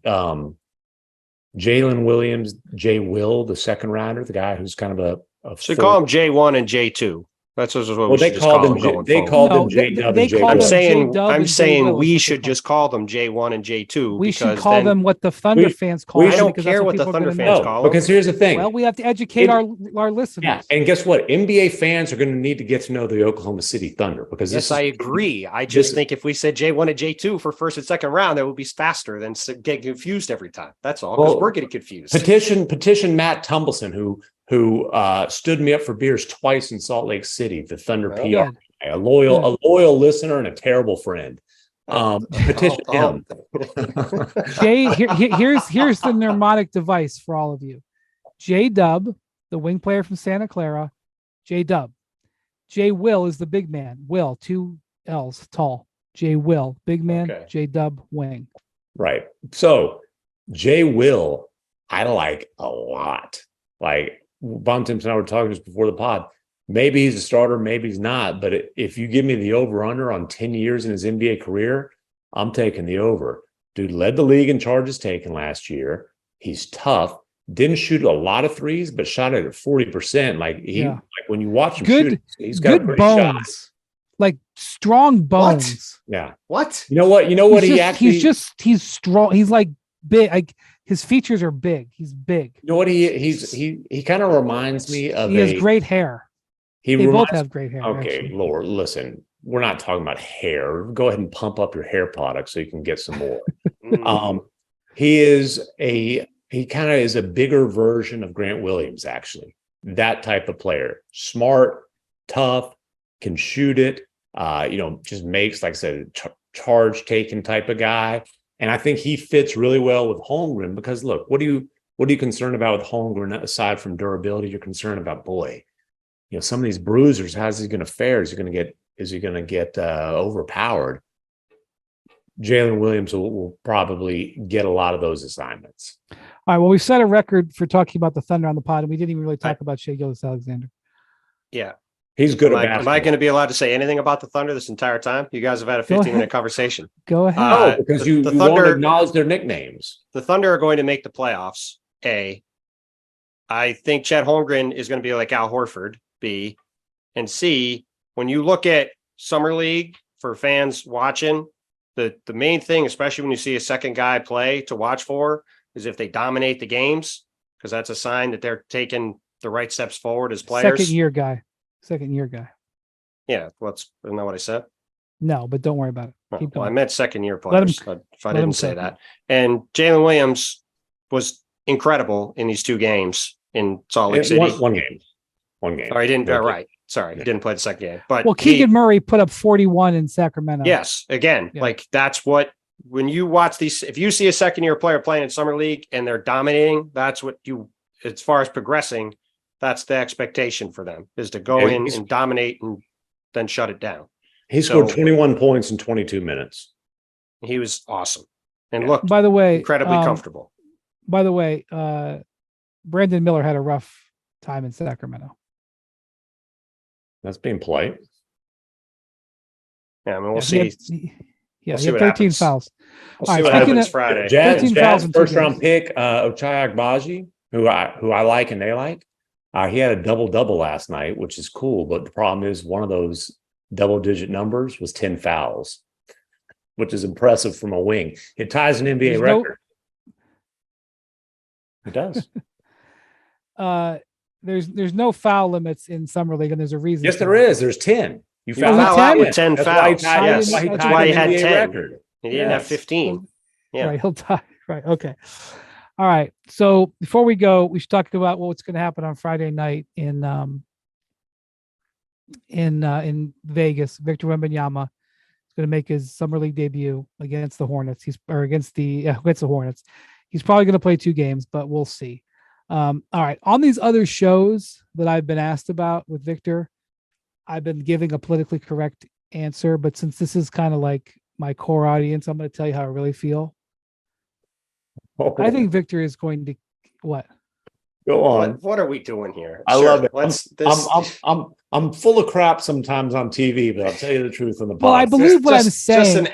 Jalen Williams, J. Will, the second rounder, the guy who's kind of so call him J1 and J2. That's what we should just call them. They called them J-Dub and J-Will. I'm saying we should just call them J1 and J2. We should call them what the Thunder fans call them. I don't care what the Thunder fans call them. Because here's the thing. Well, we have to educate our listeners. Yeah, and guess what? NBA fans are going to need to get to know the Oklahoma City Thunder because I agree. I just think if we said J1 and J2 for first and second round, that would be faster than getting confused every time. That's all. Because we're getting confused. Petition Matt Tumbleson, who stood me up for beers twice in Salt Lake City, the Thunder PR, a loyal listener and a terrible friend. Petition him. Jay, here's the mnemonic device for all of you. J-Dub, the wing player from Santa Clara, J-Dub. J-Will is the big man. Will, 2 L's, tall. J-Will, big man, okay. J-Dub, wing. Right. So J-Will, I like a lot. Like, Bontemps and I were talking just before the pod. Maybe he's a starter, maybe he's not. But if you give me the over-under on 10 years in his NBA career, I'm taking the over. Dude led the league in charges taken last year. He's tough. Didn't shoot a lot of threes, but shot it at 40%. Like when you watch him shoot, he's got good bones. Shot. Like strong bones. What? Yeah. What? You know what? He's strong. He's like big. Like his features are big. He's big. You know what? He kind of reminds me of. He has great hair. They both have great hair. Okay, actually. Lord, listen. We're not talking about hair. Go ahead and pump up your hair product so you can get some more. He kind of is a bigger version of Grant Williams, actually. That type of player. Smart, tough, can shoot it. Just makes, like I said, charge taking type of guy. And I think he fits really well with Holmgren because look, what are you concerned about with Holmgren aside from durability? You're concerned about some of these bruisers. How's he going to fare? Is he going to get overpowered? Jalen Williams will probably get a lot of those assignments. All right. Well, we set a record for talking about the Thunder on the pod, and we didn't even really talk about Shai Gilgeous-Alexander. Yeah. He's good at basketball. Am I going to be allowed to say anything about the Thunder this entire time? You guys have had a 15-minute conversation. Go ahead. No, because the Thunder won't acknowledge their nicknames. The Thunder are going to make the playoffs. A. I think Chet Holmgren is going to be like Al Horford. B. And C. When you look at Summer League for fans watching, the main thing, especially when you see a second guy play to watch for, is if they dominate the games, because that's a sign that they're taking the right steps forward as players. Second year guy. Yeah, isn't that what I said? No, but don't worry about it. Keep going. I meant second year players. If I didn't say that. And Jalen Williams was incredible in these 2 games in Salt Lake City. One game. Oh, he didn't. Right. Sorry, he didn't play the second game. But Keegan Murray put up 41 in Sacramento. Yes, again, like that's what when you watch these. If you see a second year player playing in Summer League and they're dominating, that's what you. As far as progressing, that's the expectation for them is to go in and dominate and then shut it down. He scored 21 points in 22 minutes. He was awesome and looked By the way, incredibly comfortable. By the way, Brandon Miller had a rough time in Sacramento. That's being polite. Yeah, I mean, we'll see. He We'll had see what 13 happens. fouls. We'll All see right, what speaking happens of- Friday. Jazz fouls in 2 first round games. pick, Ochai Agbaji, who I like and they like. He had a double last night, which is cool. But the problem is one of those double-digit numbers was 10 fouls, which is impressive from a wing. It ties an NBA record. It does. There's no foul limits in summer league, and there's a reason. Yes, there is. There's 10. You foul out with 10 fouls. That's why he had 10. Record. He didn't have 15. Yeah. Right, he'll tie. Right. Okay. All right. So before we go, we should talk about what's going to happen on Friday night in Vegas. Victor Wembanyama is going to make his summer league debut against the Hornets. Against the Hornets. He's probably going to play 2 games, but we'll see. All right. On these other shows that I've been asked about with Victor, I've been giving a politically correct answer, but since this is kind of like my core audience, I'm going to tell you how I really feel. I think Victor is going to what? Go on. What are we doing here? I love it. I'm full of crap sometimes on TV, but I'll tell you the truth on the podcast. Well, I believe what I'm saying.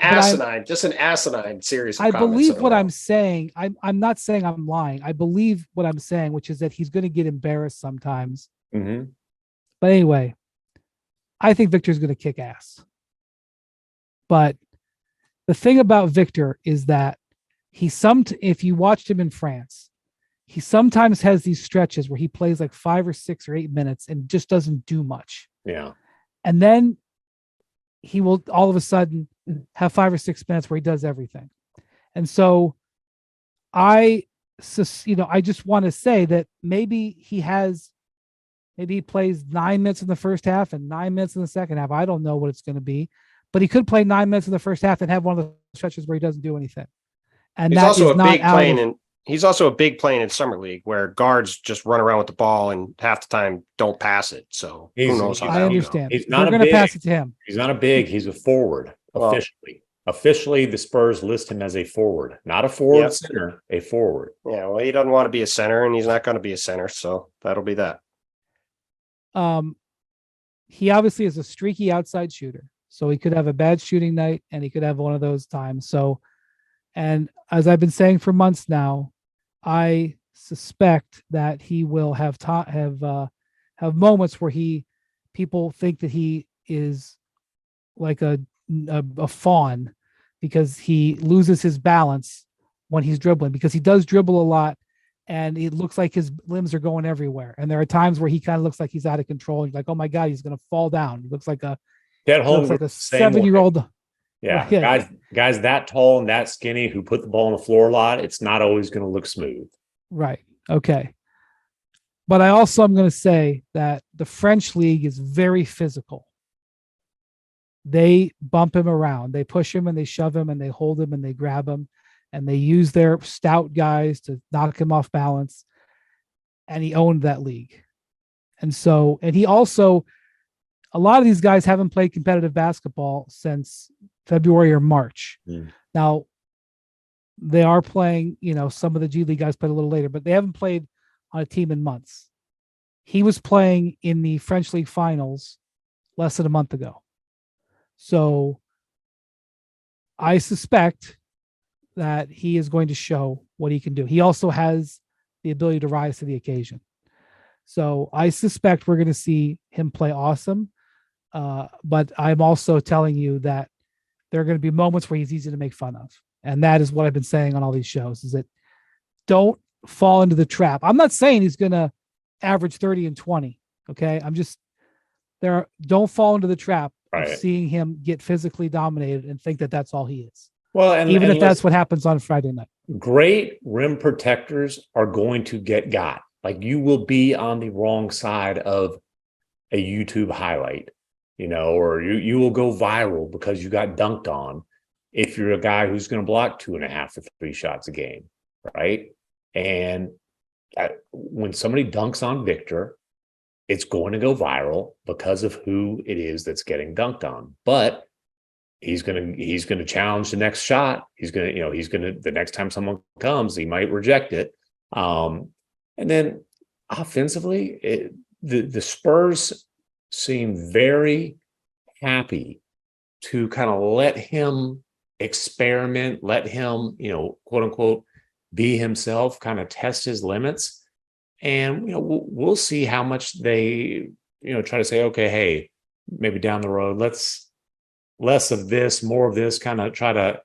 Just an asinine series. I believe what I'm saying. I'm not saying I'm lying. I believe what I'm saying, which is that he's going to get embarrassed sometimes. Mm-hmm. But anyway, I think Victor's going to kick ass. But the thing about Victor is that if you watched him in France, he sometimes has these stretches where he plays like 5 or 6 or 8 minutes and just doesn't do much. Yeah. And then he will all of a sudden have 5 or 6 minutes where he does everything. And so I just want to say that maybe he plays 9 minutes in the first half and 9 minutes in the second half. I don't know what it's going to be, but he could play 9 minutes in the first half and have one of the stretches where he doesn't do anything. And he's that also is not he's also a big playing in summer league where guards just run around with the ball and half the time don't pass it. So who knows? I understand. He's not going to pass it to him. He's not a big. He's a forward officially. Officially, the Spurs list him as a forward, not a forward center, a forward. Yeah, well, he doesn't want to be a center, and he's not going to be a center, so that'll be that. He obviously is a streaky outside shooter, so he could have a bad shooting night, and he could have one of those times. So, and as I've been saying for months now, I suspect that he will have moments where people think that he is like a fawn because he loses his balance when he's dribbling, because he does dribble a lot and it looks like his limbs are going everywhere. And there are times where he kind of looks like he's out of control. He's like, oh my God, he's going to fall down. He looks like a 7-year-old. Yeah. Guys that tall and that skinny who put the ball on the floor a lot, it's not always going to look smooth. Right. Okay. But I also am going to say that the French league is very physical. They bump him around. They push him and they shove him and they hold him and they grab him and they use their stout guys to knock him off balance. And he owned that league. And he also, a lot of these guys haven't played competitive basketball since February or March. Now, they are playing, some of the G League guys played a little later, but they haven't played on a team in months. He was playing in the French League finals less than a month ago. So I suspect that he is going to show what he can do. He also has the ability to rise to the occasion. So I suspect we're going to see him play awesome. But I'm also telling you that there are going to be moments where he's easy to make fun of. And that is what I've been saying on all these shows, is that don't fall into the trap. I'm not saying he's going to average 30 and 20. Okay. Don't fall into the trap of seeing him get physically dominated and think that that's all he is. Well, and even if that's what happens on Friday night. Great rim protectors are going to get got. Like, you will be on the wrong side of a YouTube highlight, or you will go viral because you got dunked on if you're a guy who's going to block 2.5 or 3 shots a game, right? And when somebody dunks on Victor, it's going to go viral because of who it is that's getting dunked on. But he's gonna challenge the next shot. He's gonna the next time someone comes, he might reject it. And then offensively, the Spurs seem very happy to kind of let him experiment, let him, quote unquote, be himself, kind of test his limits. And, we'll see how much they, try to say, okay, hey, maybe down the road, let's less of this, more of this, kind of try to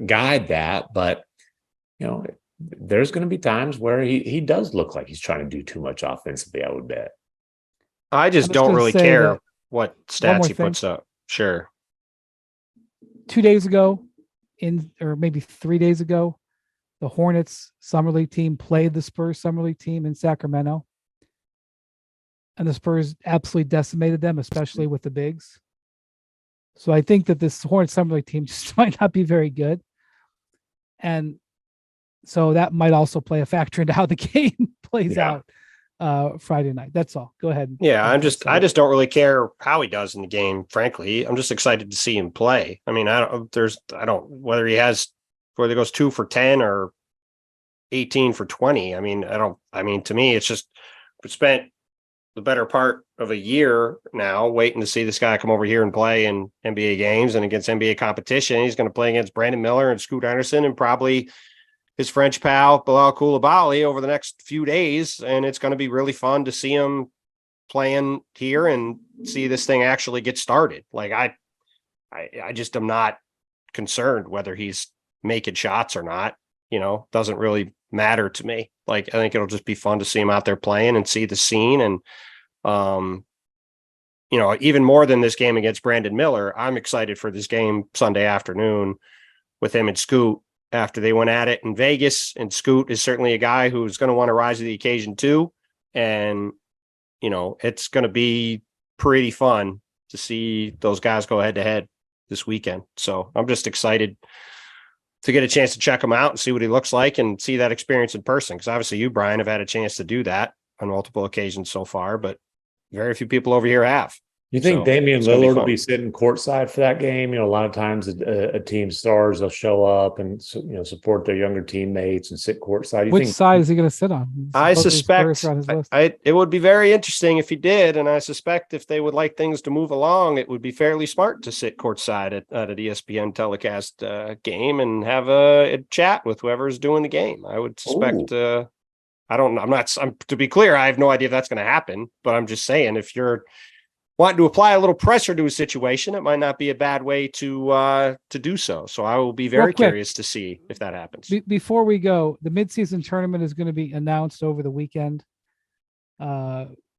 guide that. But, there's going to be times where he does look like he's trying to do too much offensively, I would bet. I just don't really care what stats he puts up. Sure. 2 days ago, or maybe 3 days ago, the Hornets Summer League team played the Spurs Summer League team in Sacramento. And the Spurs absolutely decimated them, especially with the bigs. So I think that this Hornets Summer League team just might not be very good. And so that might also play a factor into how the game plays out Friday night. That's all. Go ahead. Yeah, I just don't really care how he does in the game, frankly. I'm just excited to see him play. I mean, whether he goes 2 for 10 or 18 for 20. I mean, to me, it's just we spent the better part of a year now waiting to see this guy come over here and play in NBA games and against NBA competition. He's going to play against Brandon Miller and Scoot Henderson and probably his French pal Bilal Coulibaly over the next few days. And it's going to be really fun to see him playing here and see this thing actually get started. Like I just am not concerned whether he's making shots or not, doesn't really matter to me. Like, I think it'll just be fun to see him out there playing and see the scene. And, even more than this game against Brandon Miller, I'm excited for this game Sunday afternoon with him and Scoot after they went at it in Vegas. And Scoot is certainly a guy who's going to want to rise to the occasion too. And, it's going to be pretty fun to see those guys go head to head this weekend. So I'm just excited to get a chance to check him out and see what he looks like and see that experience in person. Because obviously you, Brian, have had a chance to do that on multiple occasions so far, but very few people over here have. You think Damian Lillard will be sitting courtside for that game? A lot of times a team stars, they'll show up and support their younger teammates and sit courtside. Which side is he going to sit on? I suspect it would be very interesting if he did, and I suspect if they would like things to move along, it would be fairly smart to sit courtside at an ESPN telecast game and have a chat with whoever's doing the game. I would suspect. To be clear, I have no idea if that's going to happen, but I'm just saying if you're wanting to apply a little pressure to a situation, it might not be a bad way to do so. So I will be very curious to see if that happens. Before we go, the midseason tournament is going to be announced over the weekend. Woj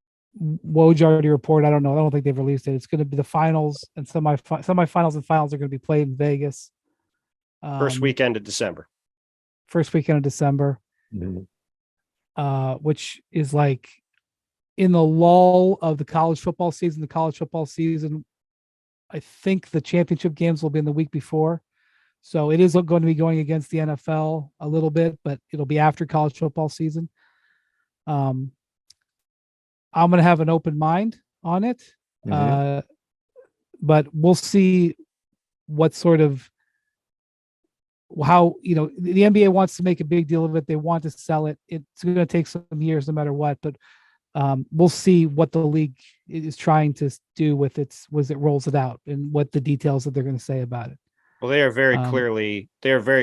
already reported. I don't know. I don't think they've released it. It's going to be the finals and semifinals and finals are going to be played in Vegas. First weekend of December. Mm-hmm. Which is like in the lull of the college football season. I think the championship games will be in the week before. So it is going to be going against the NFL a little bit, but it'll be after college football season. I'm going to have an open mind on it. Mm-hmm. But we'll see what sort of how, the NBA wants to make a big deal of it. They want to sell it. It's going to take some years no matter what, but we'll see what the league is trying to do with it rolls it out and what the details that they're going to say about it. Well, they are very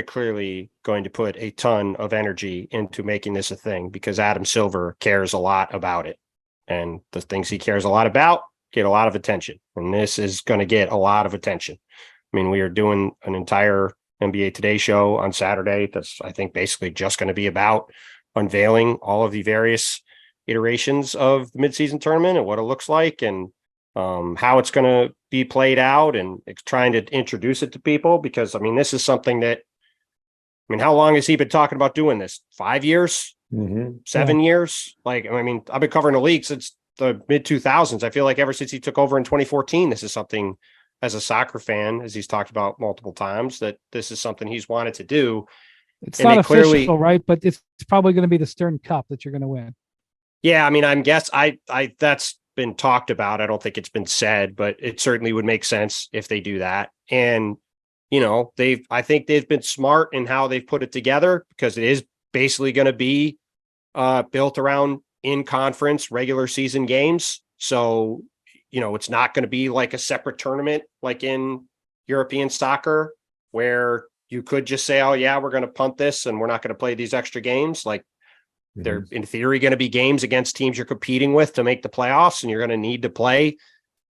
clearly going to put a ton of energy into making this a thing because Adam Silver cares a lot about it, and the things he cares a lot about get a lot of attention. And this is going to get a lot of attention. I mean, we are doing an entire NBA Today show on Saturday. That's, I think, basically just going to be about unveiling all of the various iterations of the midseason tournament and what it looks like and how it's going to be played out and trying to introduce it to people. Because, I mean, this is something that, how long has he been talking about doing this? 5 years, 7 years? Like, I've been covering the league since the mid 2000s. I feel like ever since he took over in 2014, this is something as a soccer fan, as he's talked about multiple times, that this is something he's wanted to do. It's not official, right? But it's probably going to be the Stern Cup that you're going to win. Yeah, I mean, I that's been talked about. I don't think it's been said, but it certainly would make sense if they do that. And I think they've been smart in how they've put it together, because it is basically going to be built around in conference regular season games. So, it's not going to be like a separate tournament like in European soccer, where you could just say, oh yeah, we're going to punt this and we're not going to play these extra games. Like, they're in theory going to be games against teams you're competing with to make the playoffs, and you're going to need to play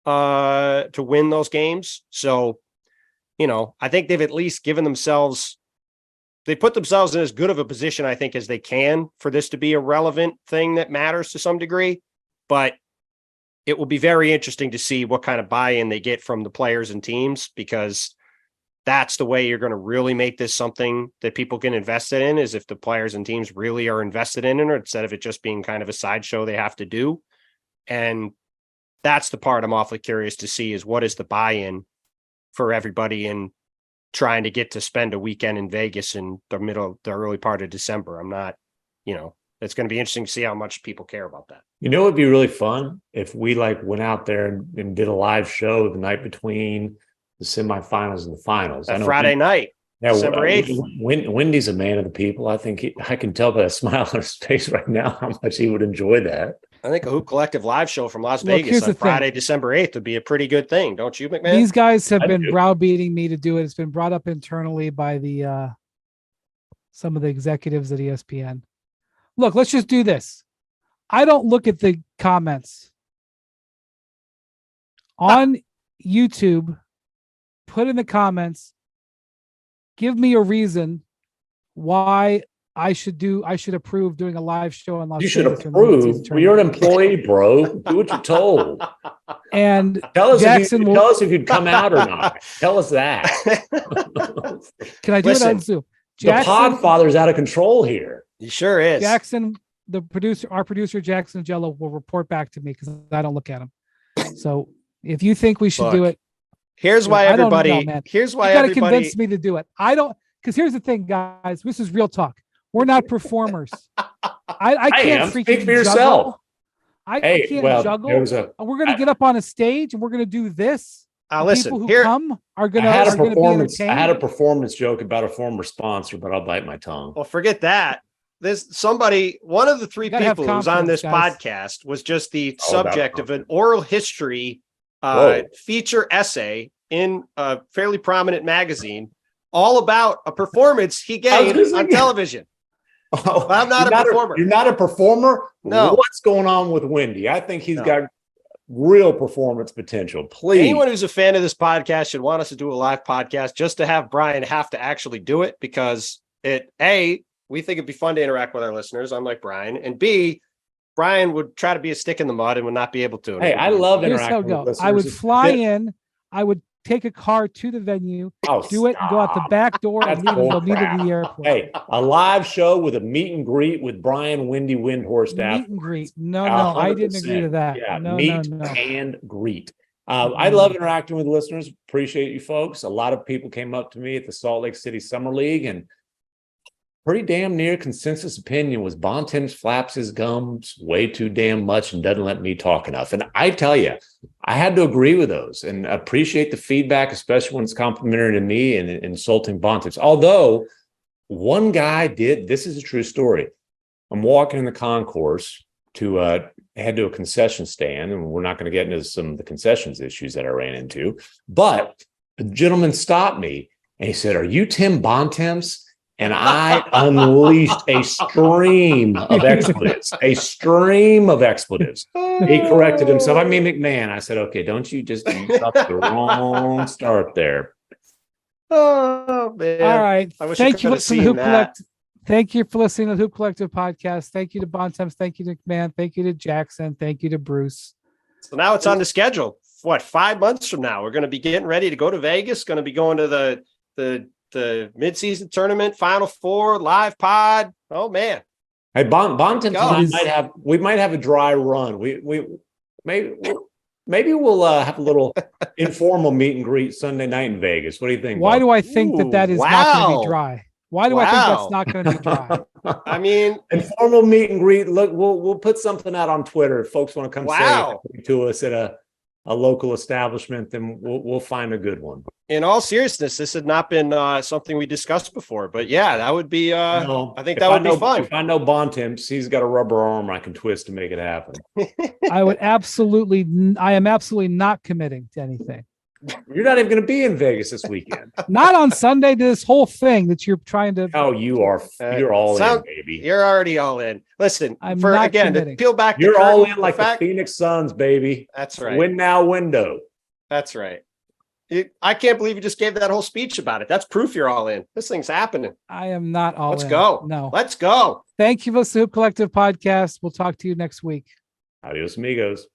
to win those games. So, I think they've at least given themselves, they put themselves in as good of a position, I think, as they can for this to be a relevant thing that matters to some degree. But it will be very interesting to see what kind of buy-in they get from the players and teams, because that's the way you're going to really make this something that people can invest in, is if the players and teams really are invested in it, instead of it just being kind of a sideshow they have to do. And that's the part I'm awfully curious to see, is what is the buy-in for everybody in trying to get to spend a weekend in Vegas in the early part of December. I'm not, it's going to be interesting to see how much people care about that. It would be really fun if we went out there and did a live show the night between the semifinals and the finals. That Friday night, December 8th. Wendy's a man of the people. I think I can tell by the smile on his face right now how much he would enjoy that. I think a Hoop Collective live show from Las Vegas on Friday, December 8th would be a pretty good thing. Don't you, MacMahon? These guys have been browbeating me to do it. It's been brought up internally by the some of the executives at ESPN. Look, let's just do this. I don't look at the comments on YouTube. Put in the comments, give me a reason why I should approve doing a live show on Las Vegas. You should approve. Well, you're an employee, bro. Do what you're told. And tell us if you'd come out or not. Tell us that. Can I do it on Zoom? Jackson, the Podfather's out of control here. He sure is. Jackson, our producer Jackson Jello, will report back to me because I don't look at him. So if you think we should do it, here's why everybody. Here's why everybody. You got to convince me to do it. I don't, because here's the thing, guys. This is real talk. We're not performers. I can't freaking speak for yourself. I can't juggle. We're going to get up on a stage and we're going to do this. Listen, people who come are going to. I had a performance joke about a former sponsor, but I'll bite my tongue. Well, forget that. One of the three people who was on this podcast was just the subject of an oral history feature essay in a fairly prominent magazine, all about a performance he gave on television. Oh, I'm not a performer. You're not a performer? No. What's going on with Wendy? I think he's got real performance potential. Please. Anyone who's a fan of this podcast should want us to do a live podcast, just to have Brian have to actually do it, because we think it'd be fun to interact with our listeners, unlike Brian, and B, Brian would try to be a stick in the mud and would not be able to. Hey, I love interacting with listeners. I would fly in. I would take a car to the venue, do it, and go out the back door and leave and go meet at the airport. Hey, a live show with a meet and greet with Brian Windhorst. Meet and greet. No, I didn't agree to that. Yeah, no, meet and greet. I love interacting with listeners. Appreciate you folks. A lot of people came up to me at the Salt Lake City Summer League, and pretty damn near consensus opinion was Bontemps flaps his gums way too damn much and doesn't let me talk enough. And I tell you, I had to agree with those and appreciate the feedback, especially when it's complimentary to me and insulting Bontemps. Although one guy did, this is a true story. I'm walking in the concourse to head to a concession stand, and we're not going to get into some of the concessions issues that I ran into. But a gentleman stopped me and he said, "Are you Tim Bontemps?" And I unleashed a stream of expletives. He corrected himself. I mean, MacMahon. I said, "Okay, don't you just up the wrong start there." Oh man! All right. Thank you for the Hoop Collective. Thank you for listening to the Hoop Collective podcast. Thank you to Bontemps. Thank you to MacMahon. Thank you to Jackson. Thank you to Bruce. So now it's on the schedule. 5 months from now, we're going to be getting ready to go to Vegas. Going to be going to the midseason tournament, Final Four, live pod. Oh man! Hey, Bontemps we might have a dry run. We maybe we'll have a little informal meet and greet Sunday night in Vegas. What do you think? Why do I think that is not going to be dry? Why do I think that's Wow. not going to be dry? I mean, informal meet and greet. Look, we'll put something out on Twitter. If folks want to come Wow. say to us at a local establishment, then we'll find a good one. in all seriousness, this had not been something we discussed before, but yeah, that would be. I think that would be fun. If I know Bontemps, he's got a rubber arm I can twist to make it happen. I am absolutely not committing to anything. You're not even going to be in Vegas this weekend. Not on Sunday to this whole thing that you're trying to. Oh, you are. You're all in, baby. You're already all in. Listen, I'm not committing. to peel back. You're all in like the Phoenix Suns, baby. That's right. Win now window. That's right. I can't believe you just gave that whole speech about it. That's proof you're all in. This thing's happening. I am not all in. Let's go. No. Let's go. Thank you for the Hoop Collective podcast. We'll talk to you next week. Adios, amigos.